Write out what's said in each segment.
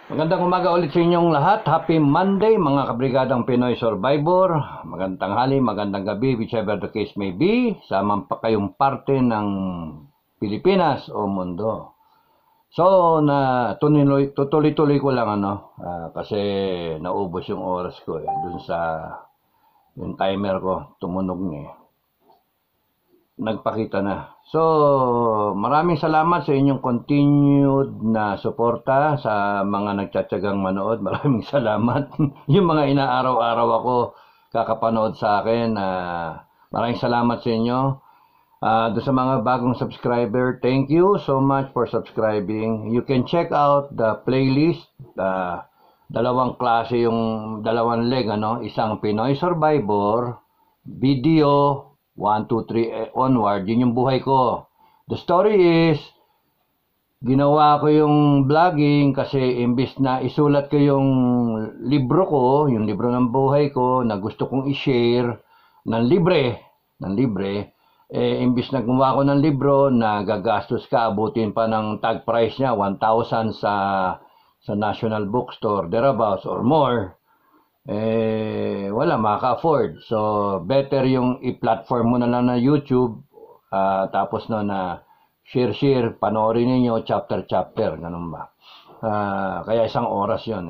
Magandang umaga ulit sa inyong lahat. Happy Monday mga kabrigadang Pinoy Survivor. Magandang hali, magandang gabi, whichever the case may be. Sama pa kayong parte ng Pilipinas o mundo. So, tutuloy-tuloy ko lang kasi naubos yung oras ko dun sa yung timer ko, tumunog nagpakita na. So, maraming salamat sa inyong continued na suporta sa mga nagtsatsagang manood. Maraming salamat. Yung mga inaaraw-araw ako kakapanood sa akin. Maraming salamat sa inyo. Doon sa mga bagong subscriber, thank you so much for subscribing. You can check out the playlist. Dalawang klase yung dalawang leg, isang Pinoy Survivor, video, 1, 2, 3 onward, yun yung buhay ko. The story is, ginawa ko yung vlogging kasi imbis na isulat ko yung libro ko, yung libro ng buhay ko, na gusto kong i-share ng libre, imbis na gumawa ko ng libro na gagastos ka, abutin pa ng tag price niya, 1,000 sa National Bookstore, thereabouts or more, wala makaka-afford. So, better yung i-platform mo na lang na YouTube, tapos na share, panoorin niyo chapter, ganun ba. Kaya isang oras yun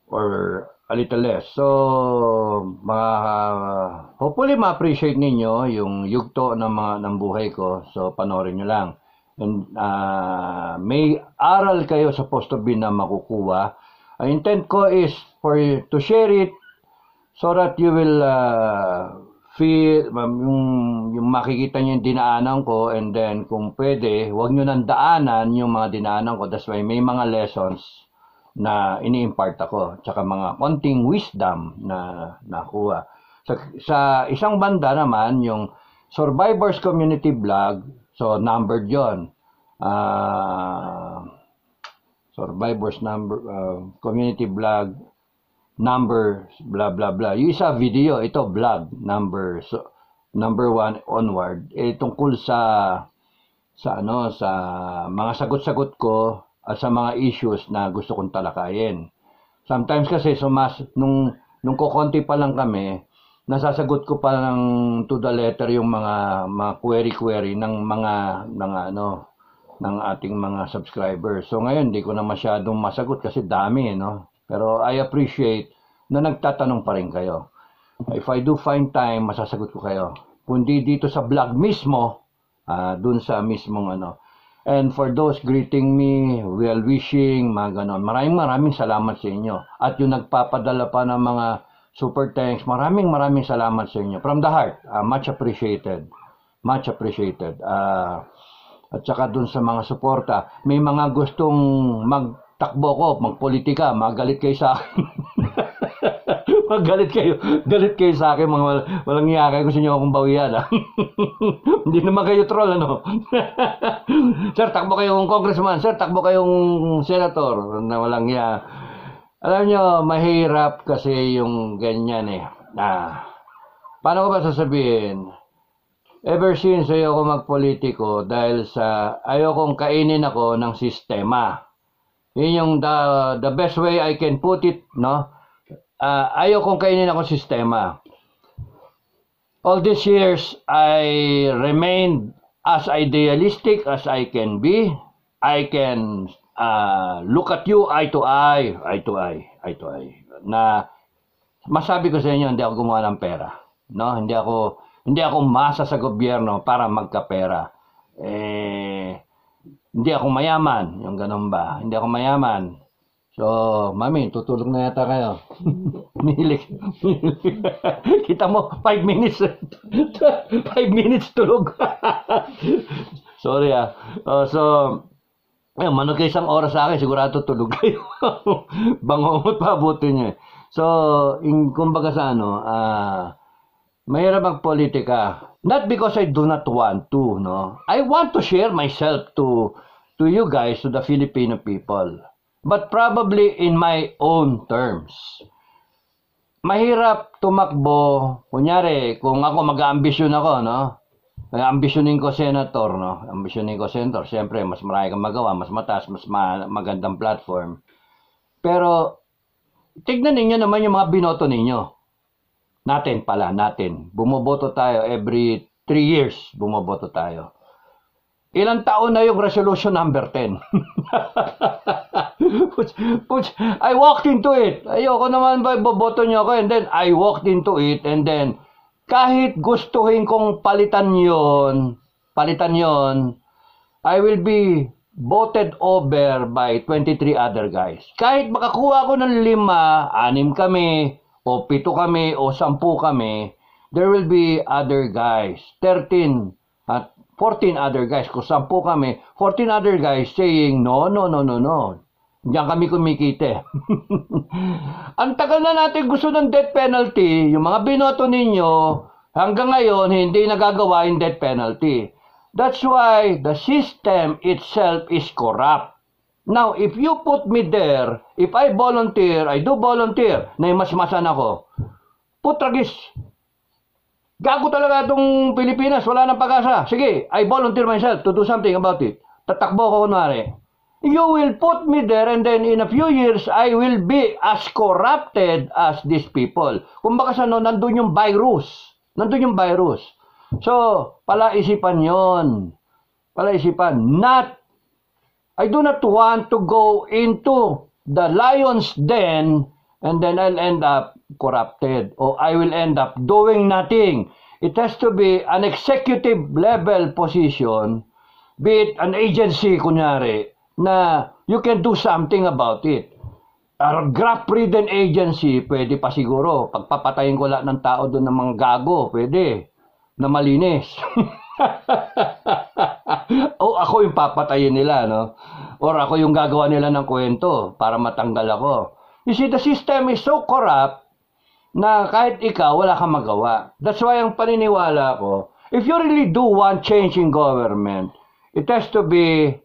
or a little less. So, hopefully ma-appreciate ninyo yung yugto ng buhay ko. So, panoorin nyo lang. And may aral kayo sa post to be na makukuha. Ang intent ko is for you to share it so that you will feel yung makikita nyo yung dinaanan ko, and then kung pwede, huwag nyo nang daanan yung mga dinaanan ko. That's why may mga lessons na ini-impart ako, tsaka mga konting wisdom na nakuha. Sa isang banda naman, yung Survivors Community Vlog, so numbered yun. Survivors community vlog number blah blah blah. Yung isa video, ito vlog number 1 onward. Tungkol sa mga sagot-sagot ko at sa mga issues na gusto kong talakayin. Sometimes kasi nung kukonti pa lang kami, nasasagot ko pa lang to the letter yung mga query ng ng ating mga subscribers. So ngayon, hindi ko na masyadong masagot kasi dami, Pero I appreciate na nagtatanong pa rin kayo. If I do find time, masasagot ko kayo. Kundi dito sa vlog mismo, dun sa mismong And for those greeting me, well-wishing, mga ganon, maraming salamat sa inyo. At yung nagpapadala pa ng mga super thanks, maraming salamat sa inyo. From the heart, much appreciated. Much appreciated. At saka dun sa mga suporta, may mga gustong magtakbo ko, magpolitika, magalit kayo sa akin. Galit kayo sa akin, mga walang iya kayo, gusto nyo akong bawian. Hindi naman kayo troll, Sir, takbo kayong congressman, sir, takbo kayong senator, na walang iya. Alam nyo, mahirap kasi yung ganyan paano ko ba sasabihin? Ever since ayoko magpolitiko dahil sa ayokong kainin ako ng sistema. Yun yung the best way I can put it, ayokong kainin ako ng sistema. All these years, I remained as idealistic as I can be. I can look at you eye to eye. Na masabi ko sa inyo, hindi ako gumawa ng pera. Hindi ako masa sa gobyerno para magkapera. Hindi ako mayaman. Yung ganun ba? Hindi ako mayaman. So, mami, tutulog na yata kayo. Nihilik. Kita mo, 5 minutes. 5 minutes tulog. Sorry So, manood kayo isang oras sa akin, sigurado tulog kayo. Bangungot pa, buti nyo. So, kumbaga sa mahirap magpolitika. Not because I do not want to, I want to share myself to you guys, to the Filipino people. But probably in my own terms. Mahirap tumakbo, kunyari, kung ako mag-aambisyon ako, ambisyonin ko senator, Ambisyonin ko senator, siyempre, mas marami kang magawa, mas mataas, mas magandang platform. Pero, tignan ninyo naman yung mga binoto ninyo. Natin. Bumoboto tayo every 3 years, bumoboto tayo. Ilang taon na yung resolution number 10? I walked into it. Ayoko naman ba boboto nyo ako, and then I walked into it, and then kahit gustuhin kong palitan yon, I will be voted over by 23 other guys. Kahit makakuha ko ng 5, 6 kami, o 7 kami, o 10 kami, there will be other guys. 13 at 14 other guys. Kung 10 kami, 14 other guys saying, no. Diyan kami kumikite. Ang tagal na natin gusto ng death penalty, yung mga binoto ninyo, hanggang ngayon, hindi nagagawa yung death penalty. That's why the system itself is corrupt. Now, if you put me there, if I do volunteer, na masmasan ako, putragis, gago talaga itong Pilipinas, wala nang pag-asa. Sige, I volunteer myself to do something about it. Tatakbo ko kunwari. You will put me there, and then in a few years, I will be as corrupted as these people. Kung baka sa nandun yung virus. So, palaisipan yon. I do not want to go into the lion's den, and then I'll end up corrupted, or I will end up doing nothing. It has to be an executive level position, be it an agency, kunyari, na you can do something about it. A graft-ridden agency, pwede pa siguro. Pagpapatayin ko lahat ng tao doon ng mga gago, pwede. Na malinis. O ako yung papatayin nila, no? Or ako yung gagawa nila ng kwento para matanggal ako. You see, the system is so corrupt na kahit ikaw, wala kang magawa. That's why ang paniniwala ko, if you really do want change in government, it has to be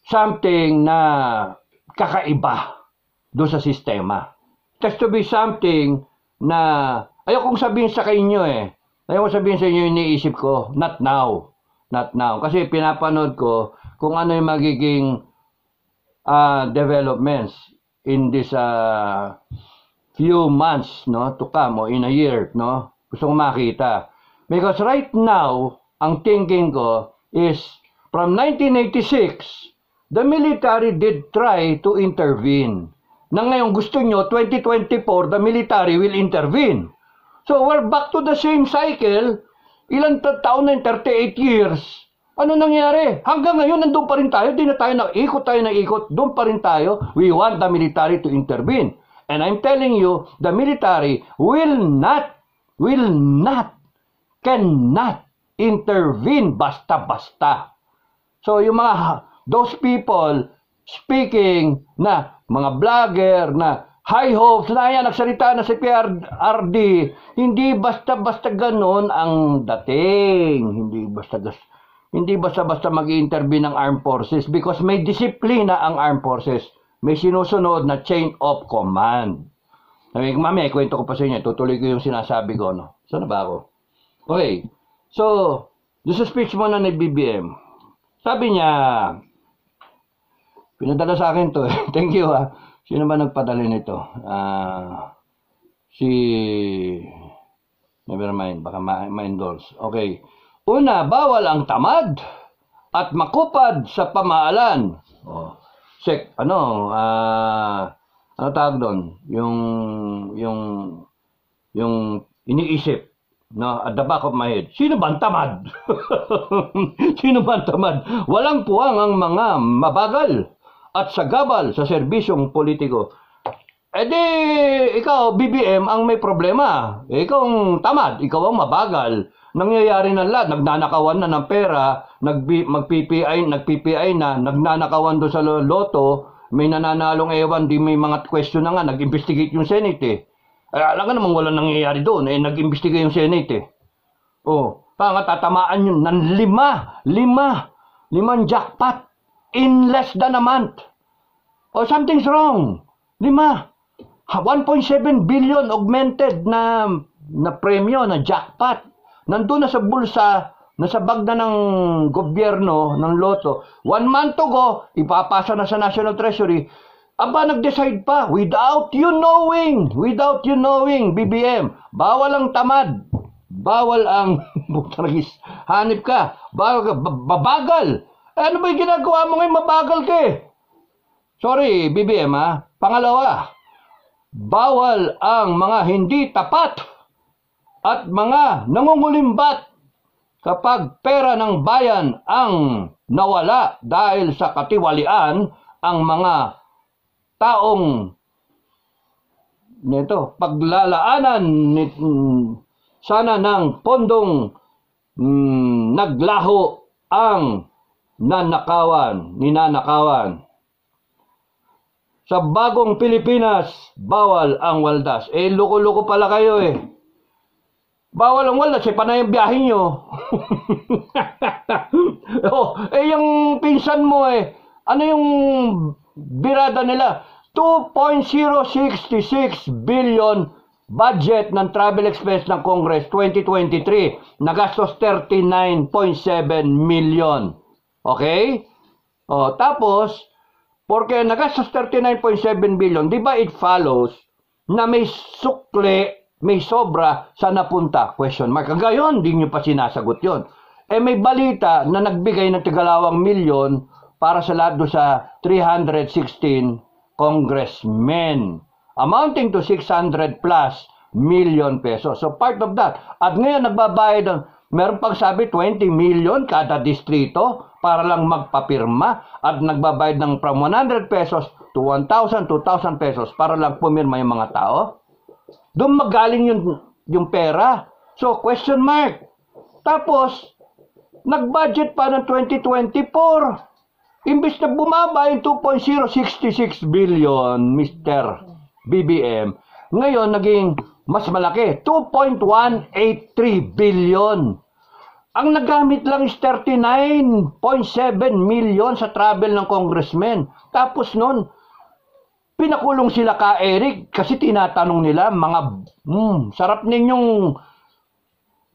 something na kakaiba doon sa sistema. It has to be something na, ayokong sabihin sa inyo ayokong sabihin sa inyo yung iniisip ko, not now. Kasi pinapanood ko kung ano yung magiging developments in this few months, no, to come, or in a year, no? Gusto kong makita. Because right now, ang thinking ko is, from 1986, the military did try to intervene. Na ngayon gusto nyo, 2024, the military will intervene. So, we're back to the same cycle. Ilang taon na, 38 years. Ano nangyari? Hanggang ngayon, nandun pa rin tayo. Di na tayo naikot. Doon pa rin tayo. We want the military to intervene. And I'm telling you, the military cannot intervene basta-basta. So, yung those people speaking na mga vlogger na high hopes na yan, nagsalita na si PRRD, hindi basta-basta ganon ang dating. Hindi basta-basta mag-intervene ng armed forces because may disiplina ang armed forces. May sinusunod na chain of command. Mamaya, kwento ko pa sa inyo. Tutuloy ko yung sinasabi ko, no? Saan na ba ako? Okay. So, doon sa speech mo na ni BBM, sabi niya, pinadala sa akin to. Thank you, ha. Sino ba nagpadala nito? Never mind, baka ma-endorse. Okay. Una, bawal ang tamad at makupad sa pamahalan. Ano tawag doon? Yung iniisip, no, at the back of my head. Sino ba ang tamad? Sino ba ang tamad? Walang puwang ang mga mabagal at sagabal sa serbisyong politiko. Di, ikaw, BBM, ang may problema. Ikaw ang tamad, ikaw ang mabagal. Nangyayari na lahat, nagnanakawan na ng pera, nag-PPI na, nagnanakawan doon sa loto, may nananalong ewan, di may mga question na nga, nag-investigate yung Senate alam ka namang walang nangyayari doon, nag-investigate yung Senate tatamaan yun ng 5 jackpot in less than a month. Something's wrong. 1.7 billion augmented na premyo, na jackpot. Nandun na sa bulsa, nasa bag na ng gobyerno, ng loto. 1 month ago, ipapasa na sa National Treasury. Aba, nag-decide pa, without you knowing, BBM, bawal ang tamad, bawal ang, hanip ka, bawal ka, babagal. Ano ba yung ginagawa mo ngayon, mabagal ka eh? Sorry, BBM ha. Pangalawa, bawal ang mga hindi tapat at mga nangungulimbat kapag pera ng bayan ang nawala dahil sa katiwalian ang mga taong nito paglalaanan sana ng pondong naglaho ang ninanakawan. Sa bagong Pilipinas, bawal ang waldas. Eh, loko-loko pala kayo eh. Bawal ang waldas, eh, panay ang biyahe nyo. Yung pinsan mo eh, ano yung birada nila? 2.066 billion budget ng travel expense ng Congress 2023. Nagastos 39.7 million. Okay? Tapos, porque nagastos 39.7 billion, di ba it follows na may sukle, may sobra sa napunta? Question mark. Gayon, di nyo pa sinasagot yon. Eh may balita na nagbigay ng tigalawang milyon para sa lahat do sa 316 congressmen, amounting to 600 plus million pesos. So part of that. At ngayon nagbabayad ng, meron pang sabi 20 million kada distrito para lang magpapirma, at nagbabayad ng from 100 pesos to 1,000, 2,000 pesos para lang pumirma yung mga tao. Doon magaling yung pera. So question mark. Tapos nag-budget pa ng 2024. Imbis na bumaba yung 2.066 billion, Mr. BBM, ngayon naging mas malaki, 2.183 billion. Ang nagamit lang is 39.7 million sa travel ng congressmen. Tapos nun, pinakulong sila ka Eric kasi tinatanong nila, mga, sarap ninyong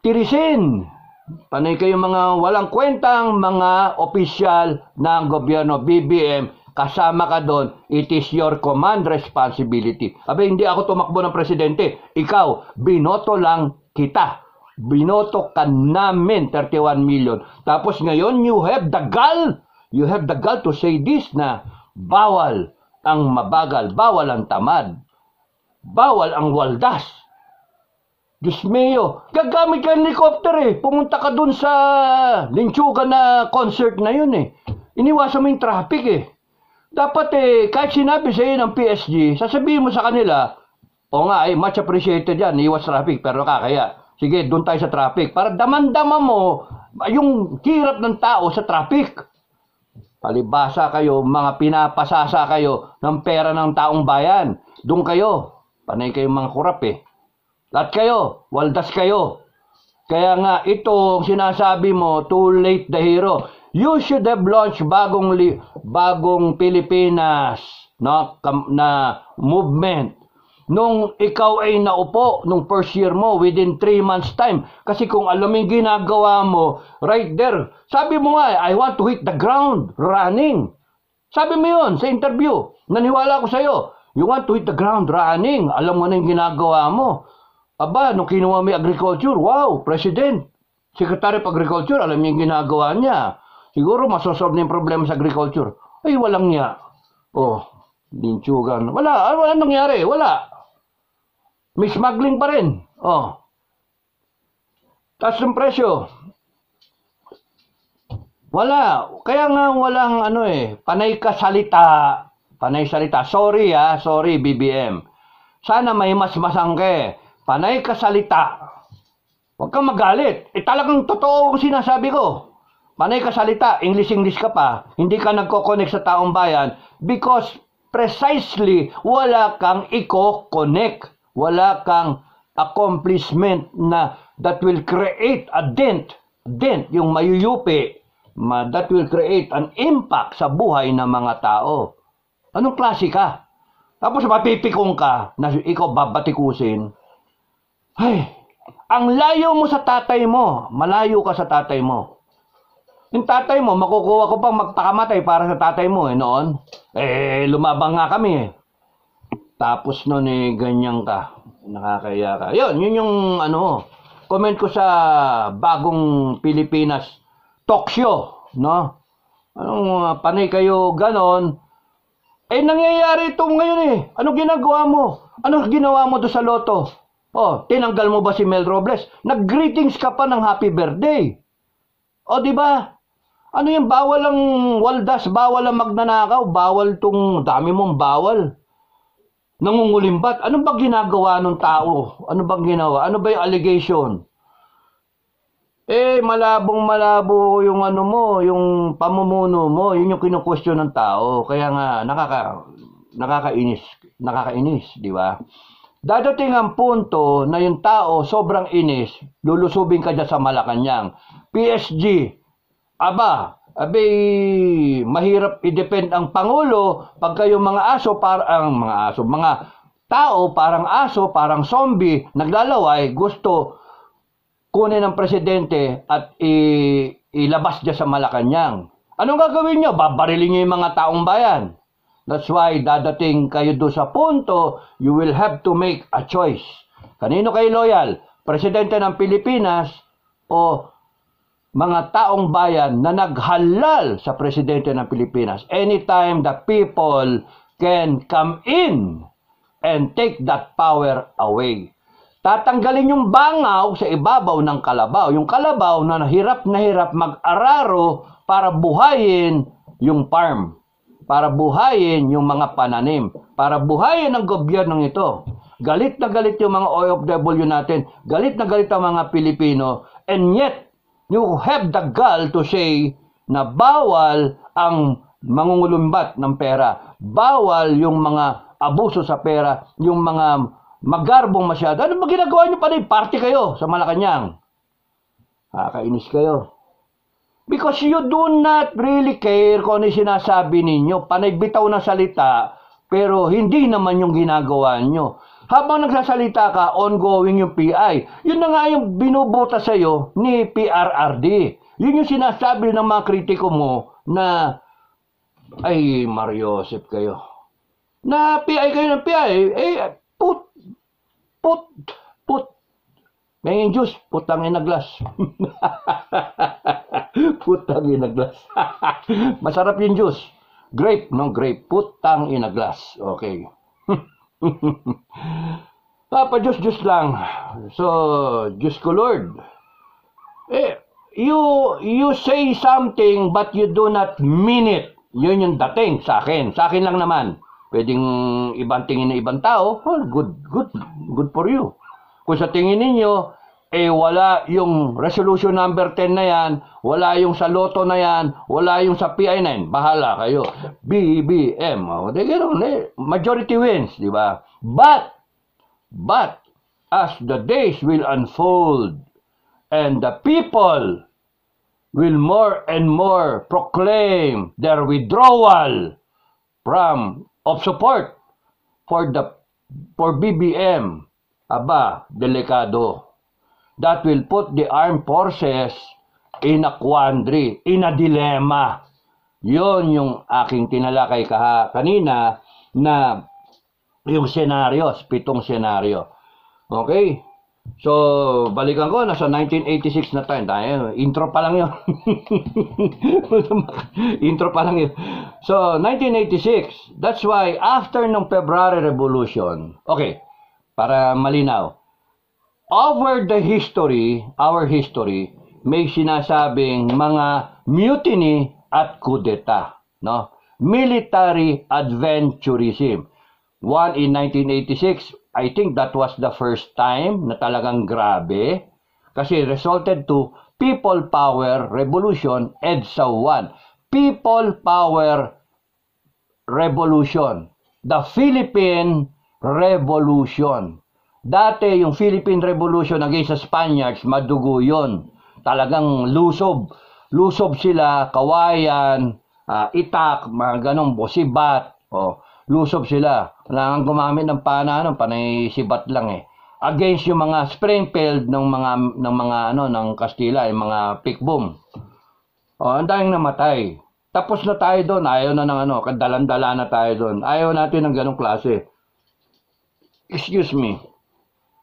tirisin. Panay kayo mga walang kwentang mga opisyal ng gobyerno, BBM, kasama ka doon, it is your command responsibility. Abe, hindi ako tumakbo ng presidente, ikaw, binoto lang kita. Binoto ka namin, 31 million. Tapos ngayon, you have the gall to say this na bawal ang mabagal, bawal ang tamad, bawal ang waldas. Diyos mio, gagamit ka ng helicopter eh. Pumunta ka dun sa Linchugan na concert na yun eh. Iniwasan mo yung traffic eh. Dapat eh, kahit sinabi sa iyo ng PSG, sasabihin mo sa kanila, o nga eh, much appreciated yan, iwas traffic, pero kakaya. Sige, doon tayo sa traffic. Para daman-dama mo yung hirap ng tao sa traffic. Palibasa kayo, mga pinapasasa kayo ng pera ng taong bayan. Doon kayo. Panay kayong mga kurap eh. Lahat kayo, waldas kayo. Kaya nga, itong sinasabi mo, too late the hero. You should have launched bagong Pilipinas na movement. Nung ikaw ay naupo, nung first year mo, within 3 months time. Kasi kung alam yung ginagawa mo, right there, sabi mo nga, I want to hit the ground running. Sabi mo yun sa interview. Naniwala ko sa'yo. You want to hit the ground running. Alam mo na yung ginagawa mo. Aba, nung kinuha mo yung agriculture, wow, President, Secretary of Agriculture, alam niya yung ginagawa niya. Siguro masosolve na yung problema sa agriculture. Ay, walang niya. Linchugan. Wala nangyari, wala. May smuggling pa rin. Taas ng presyo. Wala. Kaya nga walang panay ka salita. Panay salita. Sorry BBM. Sana may masmasang ka. Panay ka salita. Huwag kang magalit. Talagang totoo ang sinasabi ko. Panay ka salita. English ka pa. Hindi ka nagko-connect sa taong bayan because precisely wala kang i-connect. Wala kang accomplishment na that will create a dent, yung mayuyupi, that will create an impact sa buhay ng mga tao. Anong klase ka? Tapos mapipikong ka na ikaw babatikusin. Ay, ang layo mo sa tatay mo, malayo ka sa tatay mo. Yung tatay mo, makukuha ko pang magpakamatay para sa tatay mo noon. Lumabang nga kami Tapos noon ganyan ka. Nakakaya ka. Yun yung comment ko sa bagong Pilipinas talk show, no? Anong panay kayo ganon? Nangyayari ito ngayon Ano ginagawa mo? Ano ginawa mo doon sa loto? Tinanggal mo ba si Mel Robles? Nag-greetings ka pa ng happy birthday. Di ba? Ano yung bawal ang waldas, bawal ang magnanakaw, bawal tong dami mong bawal. Nangungulimbat. Ano ba ginagawa ng tao? Ano bang ginawa? Ano ba yung allegation? Malabong-malabo yung yung pamumuno mo, yun yung kinu-question ng tao. Kaya nga, nakakainis, di ba? Dadating ang punto na yung tao sobrang inis, lulusubin ka dyan sa Malacanang. PSG, mahirap i-defend ang Pangulo pagka yung mga tao parang aso, parang zombie, naglalaway, gusto kunin ng presidente at ilabas dyan sa Malacanang. Anong gagawin nyo? Babarilin nyo yung mga taong bayan. That's why dadating kayo doon sa punto, you will have to make a choice. Kanino kayo loyal? Presidente ng Pilipinas o mga taong bayan na naghalal sa presidente ng Pilipinas? Anytime the people can come in and take that power away. Tatanggalin yung bangaw sa ibabaw ng kalabaw. Yung kalabaw na hirap mag-araro para buhayin yung farm. Para buhayin yung mga pananim. Para buhayin ang gobyernong ito. Galit na galit yung mga OFW natin. Galit na galit ang mga Pilipino. And yet, you have the gall to say na bawal ang mangungulumbat ng pera. Bawal yung mga abuso sa pera. Yung mga magarbong masyado. Ano ba ginagawa nyo pa rin? Party kayo sa Malacanang. Kainis kayo. Because you do not really care kung ano yung sinasabi ninyo. Panagbitaw na salita, pero hindi naman yung ginagawa nyo. Habang nagsasalita ka, ongoing yung PI. Yun na nga yung binubuta sa'yo ni PRRD. Yun yung sinasabi ng mga kritiko mo na, ay, Mariosep kayo. Na PI kayo ng PI, put. May juice, putang inaglas. Putang inaglas. Masarap yung juice. Grape, no grape. Putang inaglas. Okay. Juice lang. So, Diyos ko Lord. You say something but you do not mean it. Yun yung dating sa akin. Sa akin lang naman. Pwedeng ibang tingin na ibang tao. Well, good for you. Kung sa tingin ninyo, wala yung resolution number 10 na yan, wala yung sa loto na yan, wala yung sa PI9, bahala kayo. BBM, majority wins, di ba? But, as the days will unfold, and the people will more and more proclaim their withdrawal of support for BBM, delikado. That will put the armed forces in a quandary, in a dilemma. Yon yung aking tinalakay kanina na yung senaryos, 7 senaryo. Okay? So, balikan ko, nasa 1986 na tayo. Intro pa lang yun. Intro pa lang yun. So, 1986. That's why, after ng February Revolution, okay, para malinaw, over the history, our history, may sinasabing mga mutiny at kudeta, no? Military adventurism. One in 1986, I think that was the first time na talagang grabe kasi resulted to People Power Revolution, EDSA 1. People Power Revolution. The Philippine Revolution. Dati yung Philippine Revolution against sa Spaniards, madugo yun. Talagang lusob. Lusob sila, kawayan, itak, mga ganong bosibat. Lusob sila. Kailangan gumamit ng panay sibat lang against yung mga Springfield ng mga ng Kastila, yung mga pickbom. Oh, ang daming namatay. Tapos na tayo doon. Ayaw na ng ano, kadalan-dala na tayo doon. Ayaw natin ng ganong klase. Excuse me.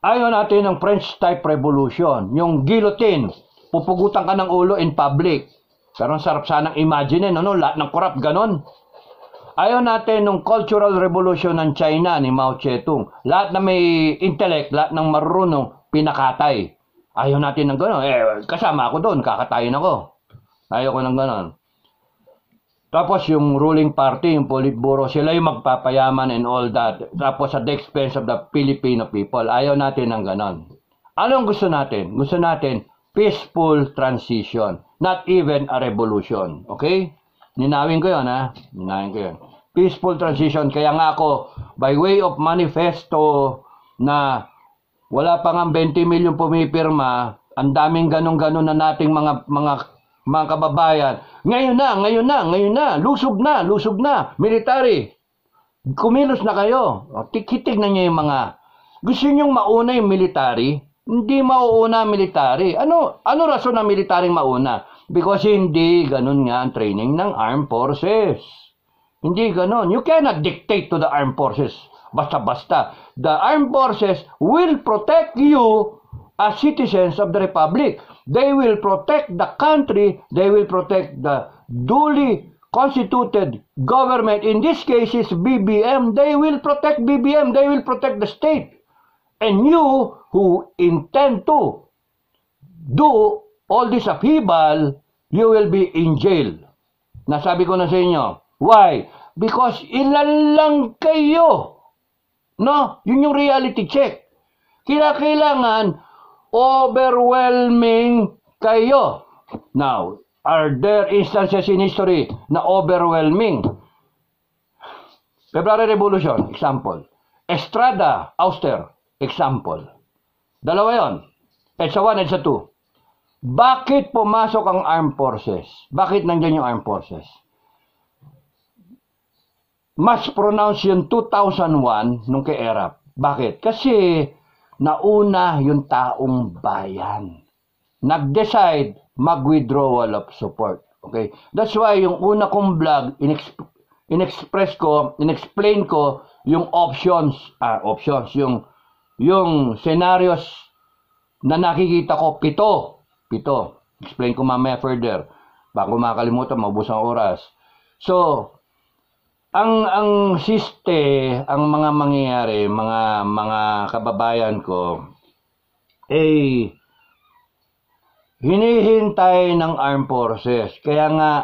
Ayaw natin ng French type revolution. Yung guillotine. Pupugutan ka ng ulo in public. Pero ang sarap sanang imagine, ano? Lahat ng corrupt, ganon. Ayaw natin ng cultural revolution ng China ni Mao Zedong. Lahat na may intellect, lahat ng marunong, pinakatay. Ayaw natin ng ganon. Kasama ako doon, kakatayin ako. Ayaw ko ng ganon. Tapos yung ruling party, yung Politburo, sila yung magpapayaman and all that. Tapos at the expense of the Filipino people. Ayaw natin ng ganon. Anong gusto natin? Gusto natin peaceful transition. Not even a revolution. Okay? Ninawin ko yun, ha? Ninawin ko yun. Peaceful transition. Kaya nga ako, by way of manifesto na wala pa nga 20 milyon pumipirma, ang daming ganon-ganon na nating mga kababayan. Ngayon na. Lusob na. Military. Kumilos na kayo. Tikitig na niyo yung mga. Gusto niyo mauna yung military? Hindi mauuna military. Ano rason na military mauna? Because hindi ganun nga ang training ng armed forces. Hindi ganun. You cannot dictate to the armed forces. Basta-basta. The armed forces will protect you as citizens of the republic. They will protect the country. They will protect the duly constituted government. In this case is BBM. They will protect BBM. They will protect the state. And you who intend to do all this upheaval, you will be in jail. Nasabi ko na sa inyo. Why? Because ilan lang kayo. No? Yun yung reality check. Kailangan overwhelming kayo. Now, are there instances in history na overwhelming? February Revolution, example. Estrada, Auster, example. Dalawa yon. EDSA 1, EDSA 2. Bakit pumasok ang armed forces? Bakit nandiyan yung armed forces? Mas pronounce yung 2001 nung kay ERAP. Bakit? Kasi nauna yung taong bayan. Nag-decide mag-withdrawal of support. Okay? That's why yung una kong vlog, in-explain ko yung options, yung scenarios na nakikita ko, pito. Explain ko mamaya further. Baka makalimutan, maubos ang oras. So, ang mga mangyayari, mga kababayan ko, hinihintay ng armed forces. Kaya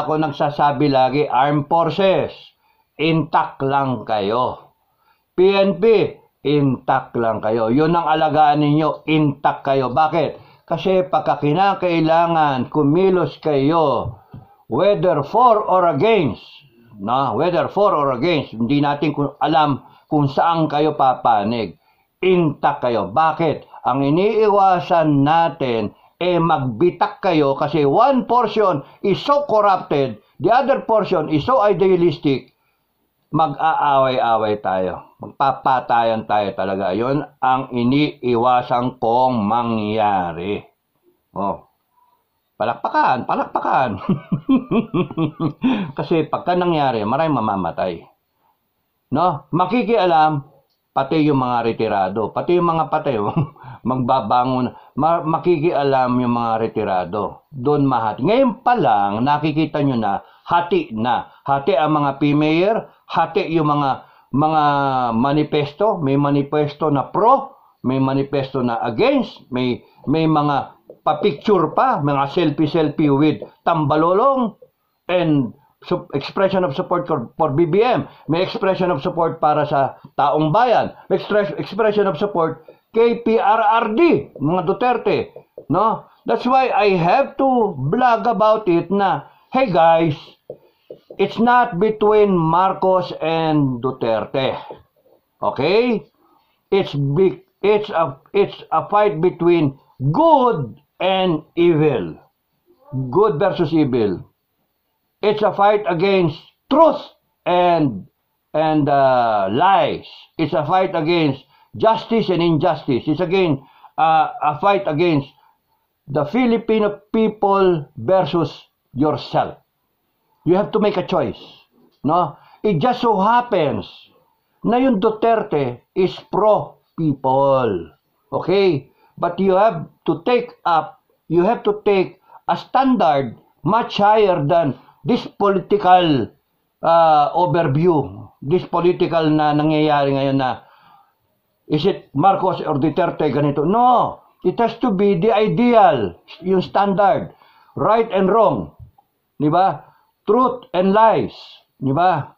ako nagsasabi lagi, armed forces, intact lang kayo. PNP, intact lang kayo. Yun ang alagaan ninyo, intact kayo. Bakit? Kasi pagka kinakailangan kumilos kayo, whether for or against, hindi natin alam kung saan kayo papanig. Intact kayo. Bakit? Ang iniiwasan natin magbitak kayo kasi one portion is so corrupted, the other portion is so idealistic, mag-aaway-away tayo. Magpapatayan tayo talaga. Yon ang iniiwasan kong mangyari. Palakpakan. Kasi pagka nangyari, maraming mamamatay. No? Makikialam, pati yung mga retirado, pati yung mga patay, magbabangon, makikialam yung mga retirado. Doon mahati. Ngayon pa lang, nakikita nyo na, hati na. Hati ang mga PMayor, hati yung mga manifesto, may manifesto na pro, may manifesto na against, may mga pa-picture pa, mga selfie with tambalolong, and expression of support for BBM, may expression of support para sa taong bayan, may expression of support kay PRRD, mga Duterte, no? That's why I have to blog about it na, hey guys, it's not between Marcos and Duterte. Okay? It's a fight between good and evil. Good versus evil. It's a fight against truth and lies. It's a fight against justice and injustice. It's a fight against the Filipino people versus yourself. You have to make a choice. No? It just so happens na yung Duterte is pro-people. Okay? But you have to take a standard much higher than this political overview. This political na nangyayari ngayon na is it Marcos or Duterte ganito? No. It has to be the ideal, yung standard. Right and wrong. Diba? Truth and lies. Diba?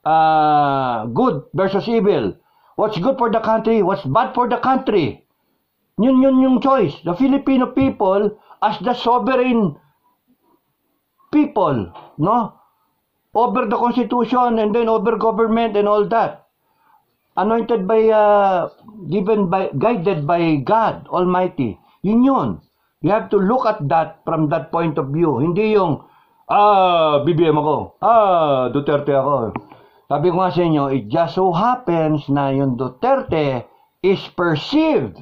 Good versus evil. What's good for the country? What's bad for the country? Yun yung choice. The Filipino people as the sovereign people, no? Over the Constitution and then over government and all that. Anointed by, guided by God Almighty. Yun. You have to look at that from that point of view. Hindi yung, BBM ako. Duterte ako. Sabi ko nga sa inyo, it just so happens na yung Duterte is perceived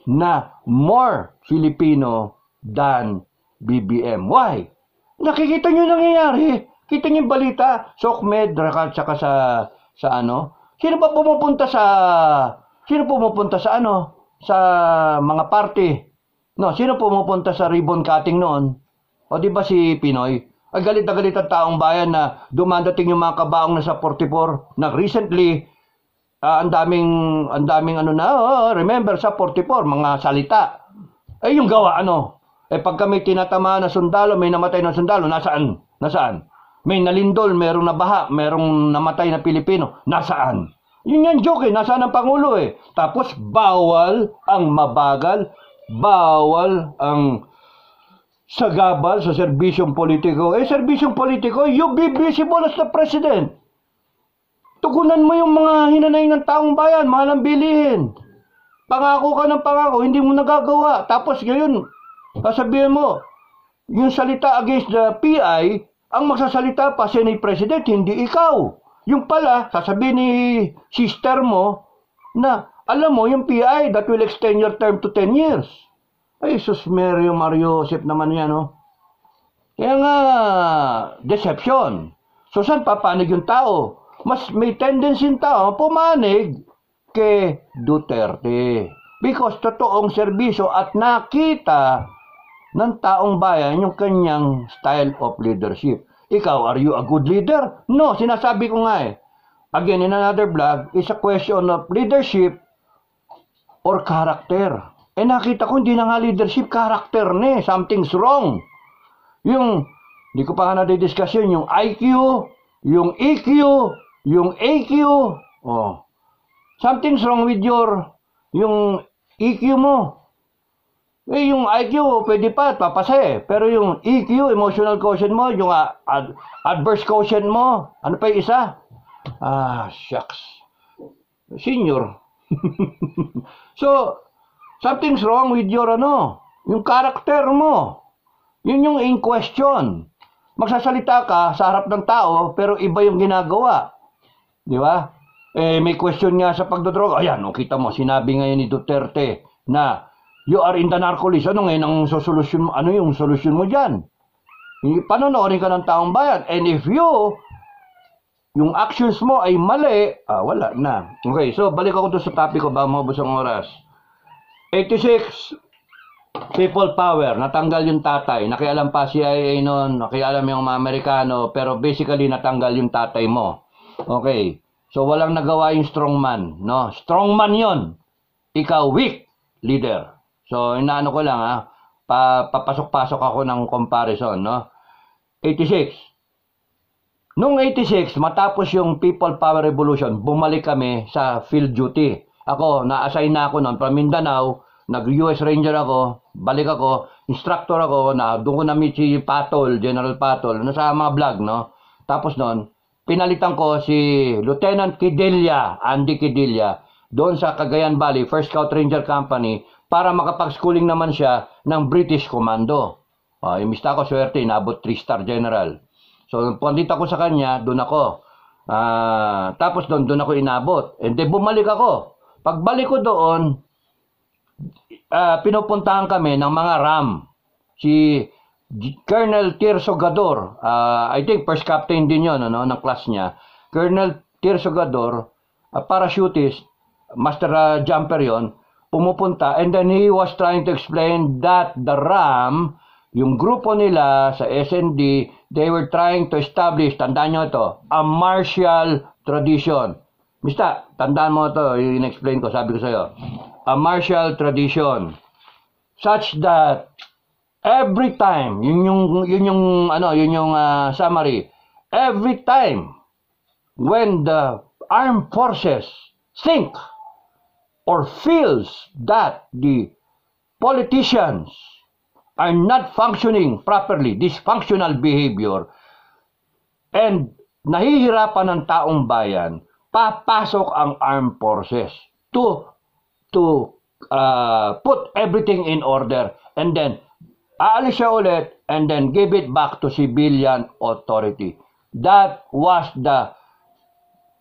na more Filipino than BBM. Why? Nakikita nyo nangyayari. Kita nyo yung balita. SOCMED, saka sa ano. Sino pumupunta sa sa mga party? No, sino pumupunta sa ribbon cutting noon? O di ba si Pinoy? Ay galit na galit ang taong bayan na dumadating yung mga kabaong na sa 44 na recently ang daming remember sa 44 mga salita. Eh yung gawa pag kami tinatamaan na sundalo, may namatay na sundalo, nasaan? May nalindol, merong nabaha, merong namatay na Pilipino, nasaan? Yun yung joke nasaan ang Pangulo Tapos bawal ang mabagal, bawal ang sagabal sa serbisyong politiko. Serbisyong politiko, you be visible as the president. Tugunan mo yung mga hinanay ng taong bayan, mahal ang bilihin. Pangako ka ng pangako, hindi mo nagagawa. Tapos ngayon, sasabihin mo, yung salita against the PI, ang magsasalita pa Senate President, hindi ikaw. Yung pala, sasabihin ni sister mo na, alam mo, yung PI, that will extend your term to 10 years. Ay, sus, Mario Joseph naman yan, Kaya nga, deception. So, saan papanig yung tao? Mas may tendency yung tao pumanig kay Duterte. Because totoong serbisyo at nakita ng taong bayan yung kanyang style of leadership. Ikaw, are you a good leader? No, sinasabi ko nga Again, in another vlog, is a question of leadership or character. Nakita ko hindi na nga leadership, character something's wrong. Hindi ko pa nga nadidiscuss yung IQ, yung EQ, yung AQ. Something's wrong with yung EQ mo. Yung IQ, pwede pa, papasa Pero yung EQ, emotional quotient mo, yung adverse quotient mo, ano pa yung isa? Shucks. Senior. So, something's wrong with your yung character mo. Yun yung in question. Magsasalita ka sa harap ng tao, pero iba yung ginagawa. Di ba? May question nga sa pagdodroga. Ayan, kita mo, sinabi ngayon ni Duterte na you are in the narcolis. Ano ngayon ang solusyon mo? Ano yung solusyon mo dyan? Panonoorin ka ng taong bayan. And if yung actions mo ay mali, wala na. Okay, so balik ako doon sa topic ko ba maubos ang oras. 86, people power. Natanggal yung tatay. Nakialam pa CIA noon. Nakialam yung mga Amerikano. Pero basically, natanggal yung tatay mo. Okay. So, walang nagawa yung strongman. No? Strongman yon. Ikaw, weak leader. So, inaano ko lang, papasok-pasok ako ng comparison, no? 86. Noong 86, matapos yung People Power Revolution, bumalik kami sa field duty. Ako, na-assign na ako noon from Mindanao, nag-US Ranger ako, balik ako, instructor ako, doon ko na-meet si Patol, General Patol, sa mga vlog, no? Tapos noon, pinalitan ko si Lieutenant Kidilla, Andy Kidilla, doon sa Cagayan Valley, First Scout Ranger Company, para makapag-schooling naman siya ng British Commando. Imista ko, swerte, inabot 3-star general. So, pundita ko sa kanya, doon ako. Tapos doon ako inabot. And then, bumalik ako. Pagbalik ko doon, pinupuntahan kami ng mga RAM. Si Colonel Tirso Gador, I think first captain din yun, ano, ng class niya. Colonel Tirso Gador, parachutist, master jumper yon, pumupunta, and then he was trying to explain that the RAM, yung grupo nila sa SND, they were trying to establish, tandaan nyo ito, a martial tradition. Mista, tandaan mo ito, yung in-explain ko, sabi ko sa'yo. A martial tradition. Such that, every time, yun yung summary, every time, when the armed forces think or feels that the politicians are not functioning properly, dysfunctional behavior, and nahihirapan ng taong bayan, papasok ang armed forces to put everything in order, and then aalis siya ulit and then give it back to civilian authority. That was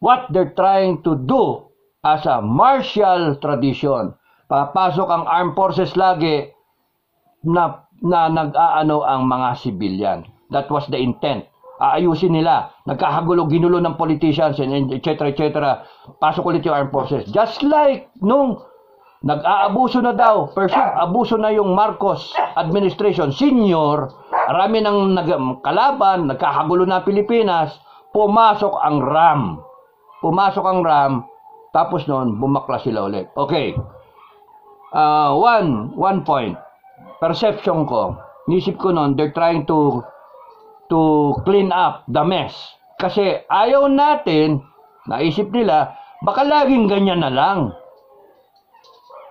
what they're trying to do as a martial tradition. Papasok ang armed forces lagi na nag-aano ang mga civilian. That was the intent. Aayusin nila. Nagkahagulo, ginulo ng politicians, etc. Pasok ulit yung armed forces. Just like nung nag-aabuso na daw, abuso na yung Marcos administration, senior, marami ng kalaban, nagkahagulo na Pilipinas, pumasok ang RAM. Tapos noon, bumakla sila ulit. Okay. One point. Perception ko, nisip ko noon, they're trying to clean up the mess. Kasi ayaw natin, naisip nila, baka laging ganyan na lang.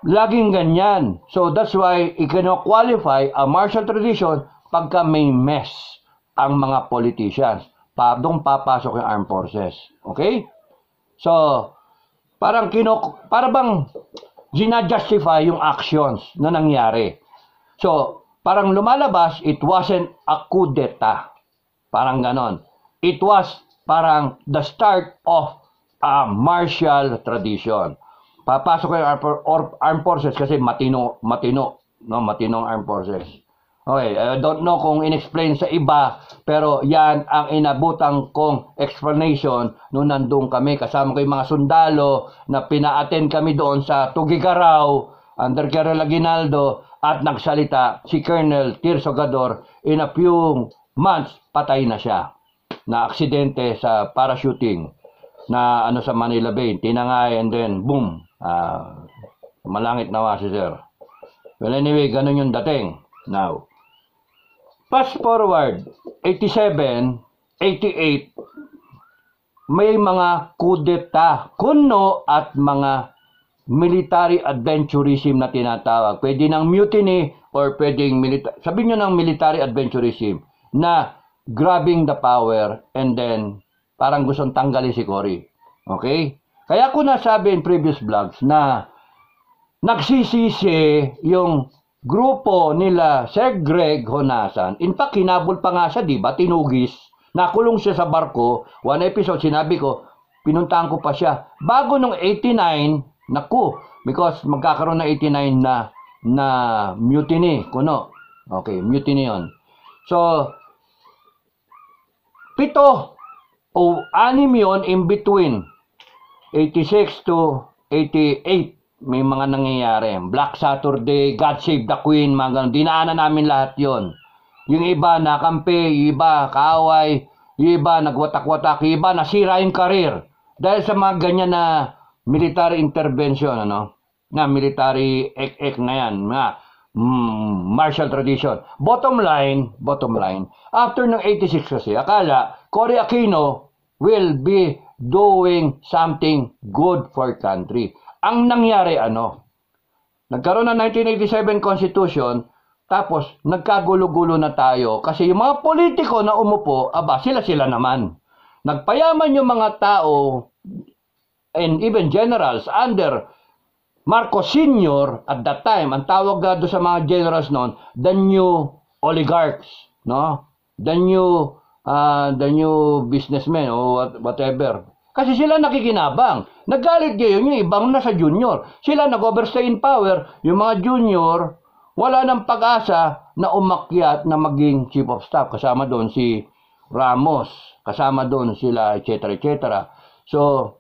Laging ganyan. So that's why it cannot qualify a martial tradition pagka may mess ang mga politicians. Doon papasok yung armed forces. Okay? So, para bang ginajustify yung actions na nangyari. So, parang lumalabas, it wasn't a coup d'etat. Parang ganon. It was parang the start of a martial tradition. Papasok yung armed forces kasi matinong armed forces. Okay, I don't know kung in-explain sa iba, pero yan ang inabutan kong explanation nung nandun kami. Kasama ko yung mga sundalo na pina-attend kami doon sa Tugigaraw, under Colonel Aguinaldo, at nagsalita si Colonel Tirso Gador. In a few months, patay na siya. Na aksidente sa parachuting na sa Manila Bay, tinangay, and then boom, malangit nawa si sir. Well anyway, ganun yung dating. Now, fast forward, 87, 88, may mga kudeta, kuno at mga military adventurism na tinatawag. Pwede ng mutiny or pwedeng sabihin nyo ng military adventurism na grabbing the power and then parang gustong tanggalin si Cory. Okay? Kaya ko nasabi in previous vlogs na nagsisisi yung grupo nila Sir Greg Honasan. In fact, hinabol pa nga siya, di ba? Tinugis. Nakulong siya sa barko. One episode, sinabi ko, pinuntahan ko pa siya. Bago nung 89, naku, because magkakaroon na 89 na mutiny, kuno. Okay, mutiny yon. So, 7 o 6 yon in between 86 to 88. May mga nangyayari. Black Saturday, God Save the Queen, mga ganun. Dinaanan namin lahat yon. Yung iba nakampi, yung iba kaaway, yung iba nagwatak-watak, yung iba nasira yung karir. Dahil sa mga ganyan na military intervention, na military ek na yan, martial tradition. Bottom line, after ng 86 kasi, akala, Cory Aquino will be doing something good for country. Ang nangyari nagkaroon ng 1987 Constitution, tapos nagkagulo-gulo na tayo kasi yung mga politiko na umupo, sila naman. Nagpayaman yung mga tao and even generals under Marcos Sr. at that time. Ang tawag doon sa mga generals noon, the new oligarchs, no? The new businessmen o whatever. Kasi sila nakikinabang. Nagalit ngayon yung ibang nasa junior. Sila nag-overstay in power. Yung mga junior, wala nang pag-asa na umakyat na maging chief of staff. Kasama doon si Ramos, kasama doon sila, etc. etc. So,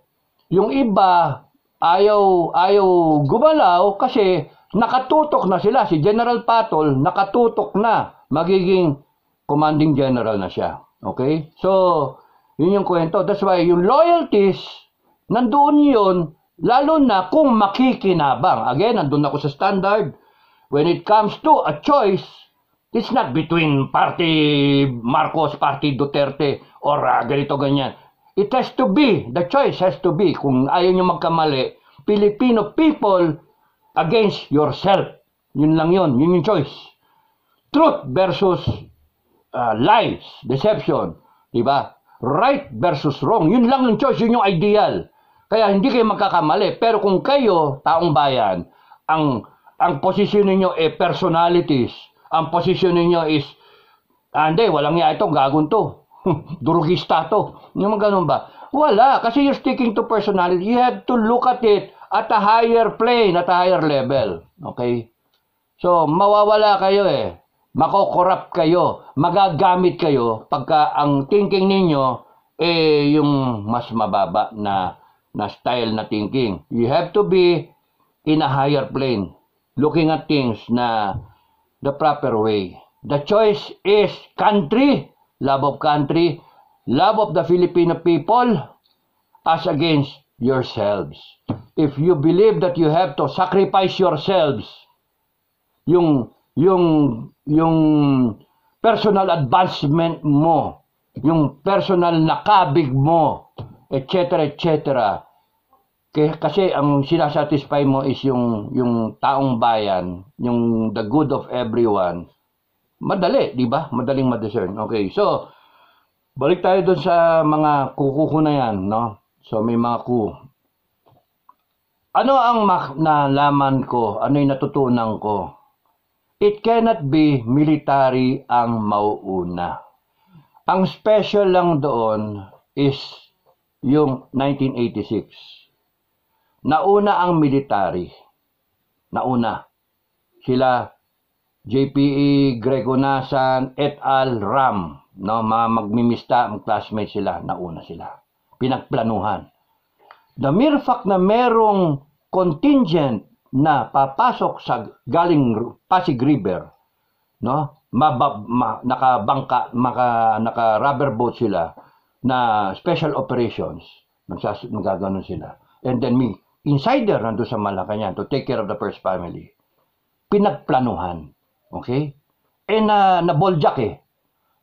yung iba, ayaw gumalaw kasi nakatutok na sila. Si General Patol, nakatutok na. Magiging commanding general na siya. Okay? So, yun yung kwento. That's why yung loyalties, nandoon yun, lalo na kung makikinabang. Again, nandun ako sa standard. When it comes to a choice, it's not between party Marcos, party Duterte, or ganito ganyan. It has to be, the choice has to be, kung ayaw nyo magkamali, Filipino people against yourself. Yun lang yun yung choice. Truth versus lies, deception, diba? Right versus wrong, yun lang yung choice, yun yung ideal. Kaya hindi kayo magkakamali. Pero kung kayo, taong bayan, ang posisyon ninyo personalities, ang posisyon ninyo is, hindi, walang niya ito, gagon to. Durugista to. Yung mga ganun ba? Wala, kasi you're sticking to personality. You have to look at it at a higher plane, at a higher level. Okay? So, mawawala kayo makokorrupt kayo, magagamit kayo pagka ang thinking ninyo yung mas mababa na style na thinking. You have to be in a higher plane, looking at things na the proper way. The choice is country, love of country, love of the Filipino people as against yourselves. If you believe that you have to sacrifice yourselves, yung personal advancement mo, yung personal nakabig mo, etc. etc. Kasi ang sinasatisfy mo is yung taong bayan, yung the good of everyone. Madali, di ba? Madaling ma-discern. Okay, so balik tayo dun sa mga kuko na yan, no? So may mga ku. Ano ang nalaman ko? Ano yung natutunan ko? It cannot be military ang mauuna. Ang special lang doon is yung 1986. Nauna ang military. Nauna. Sila JPE, Grego Nasan, et al. Ram. No, magmimista, classmates sila. Nauna sila. Pinagplanuhan. The mere fact na merong contingent na papasok sa galing Pasig River, no? Nakabangka, naka-rubber boat sila na special operations. Magaganon sila. And then me, insider nandun sa Malacanang to take care of the first family. Pinagplanuhan. Okay? Na-boljak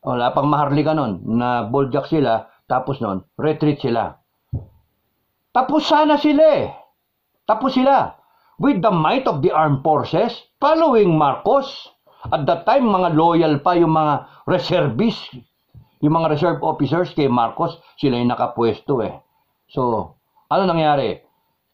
Wala pang maharlika nun. Na-boljak sila, tapos nun, retreat sila. Tapos sana sila Tapos sila. With the might of the armed forces, following Marcos. At that time, mga loyal pa yung mga reservists, yung mga reserve officers kay Marcos, sila yung nakapwesto So, ano nangyari?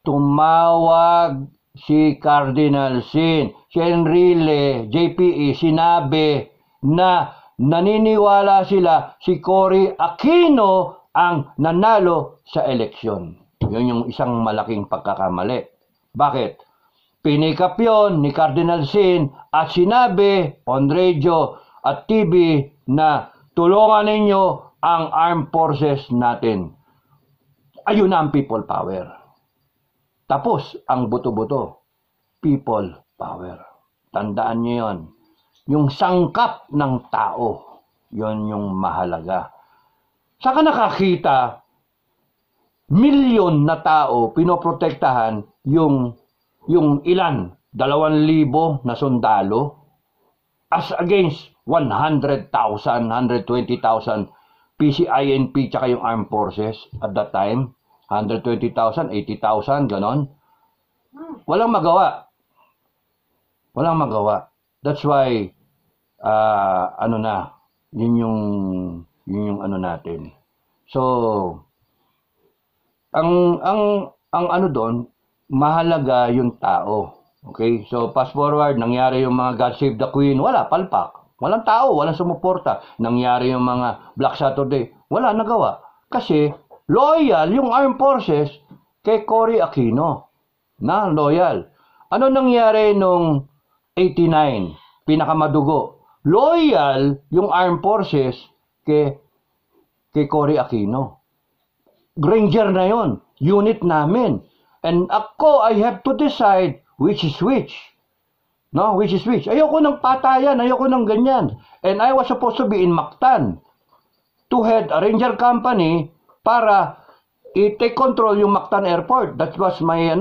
Tumawag si Cardinal Sin, si Enrile, JPE, sinabi na naniniwala sila si Cory Aquino ang nanalo sa eleksyon. Yun yung isang malaking pagkakamali. Bakit? Pinikap yun ni Cardinal Sin at sinabi on radio at TV na tulungan ninyo ang armed forces natin. Ayun na ang people power. Tapos, ang buto-buto, people power. Tandaan nyo yun. Yung sangkap ng tao, yun yung mahalaga. Saka nakakita, milyon na tao pinoprotektahan yung ilan, 2,000 na sundalo as against 100,000, 120,000 PCINP tsaka yung armed forces at that time. 120,000, 80,000, ganon. Walang magawa. Walang magawa. That's why, yun yung ano natin. So, ang ano doon, mahalaga yung tao. Okay? So, fast forward, nangyari yung mga God Save the Queen, wala, palpak. Walang tao, walang sumuporta. Nangyari yung mga Black Saturday, wala nagawa. Kasi, loyal yung armed forces kay Cory Aquino. Na loyal. Ano nangyari nung 89, pinakamadugo. Loyal yung armed forces kay Cory Aquino. Granger na yon, unit namin. And ako, I have to decide which is which. No, which is which. Ayoko ng patayan, ayoko ng ganyan. And I was supposed to be in Mactan to head a ranger company para i-take control yung Mactan Airport. That was my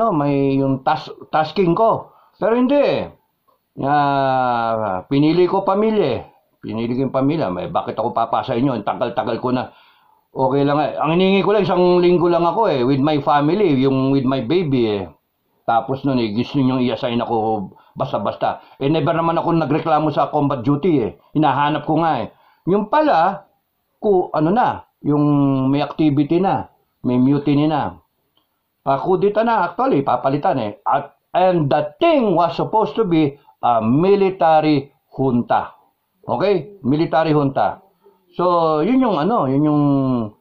yung tasking ko. Pero hindi. Pinili ko pamilya. Pinili ko yung pamilya. Bakit ako papasa inyo? Tagal-tagal ko na. Okay lang eh. Ang hiningi ko lang, 1 linggo lang ako with my family, yung with my baby Tapos nun gusto niyo i-assign ako basta-basta. Never naman ako nagreklamo sa combat duty Hinahanap ko nga Yung pala, yung may activity na, may mutiny na. Kudita na actually, papalitan and the thing was supposed to be a military junta. Okay? Military junta. So, yun yung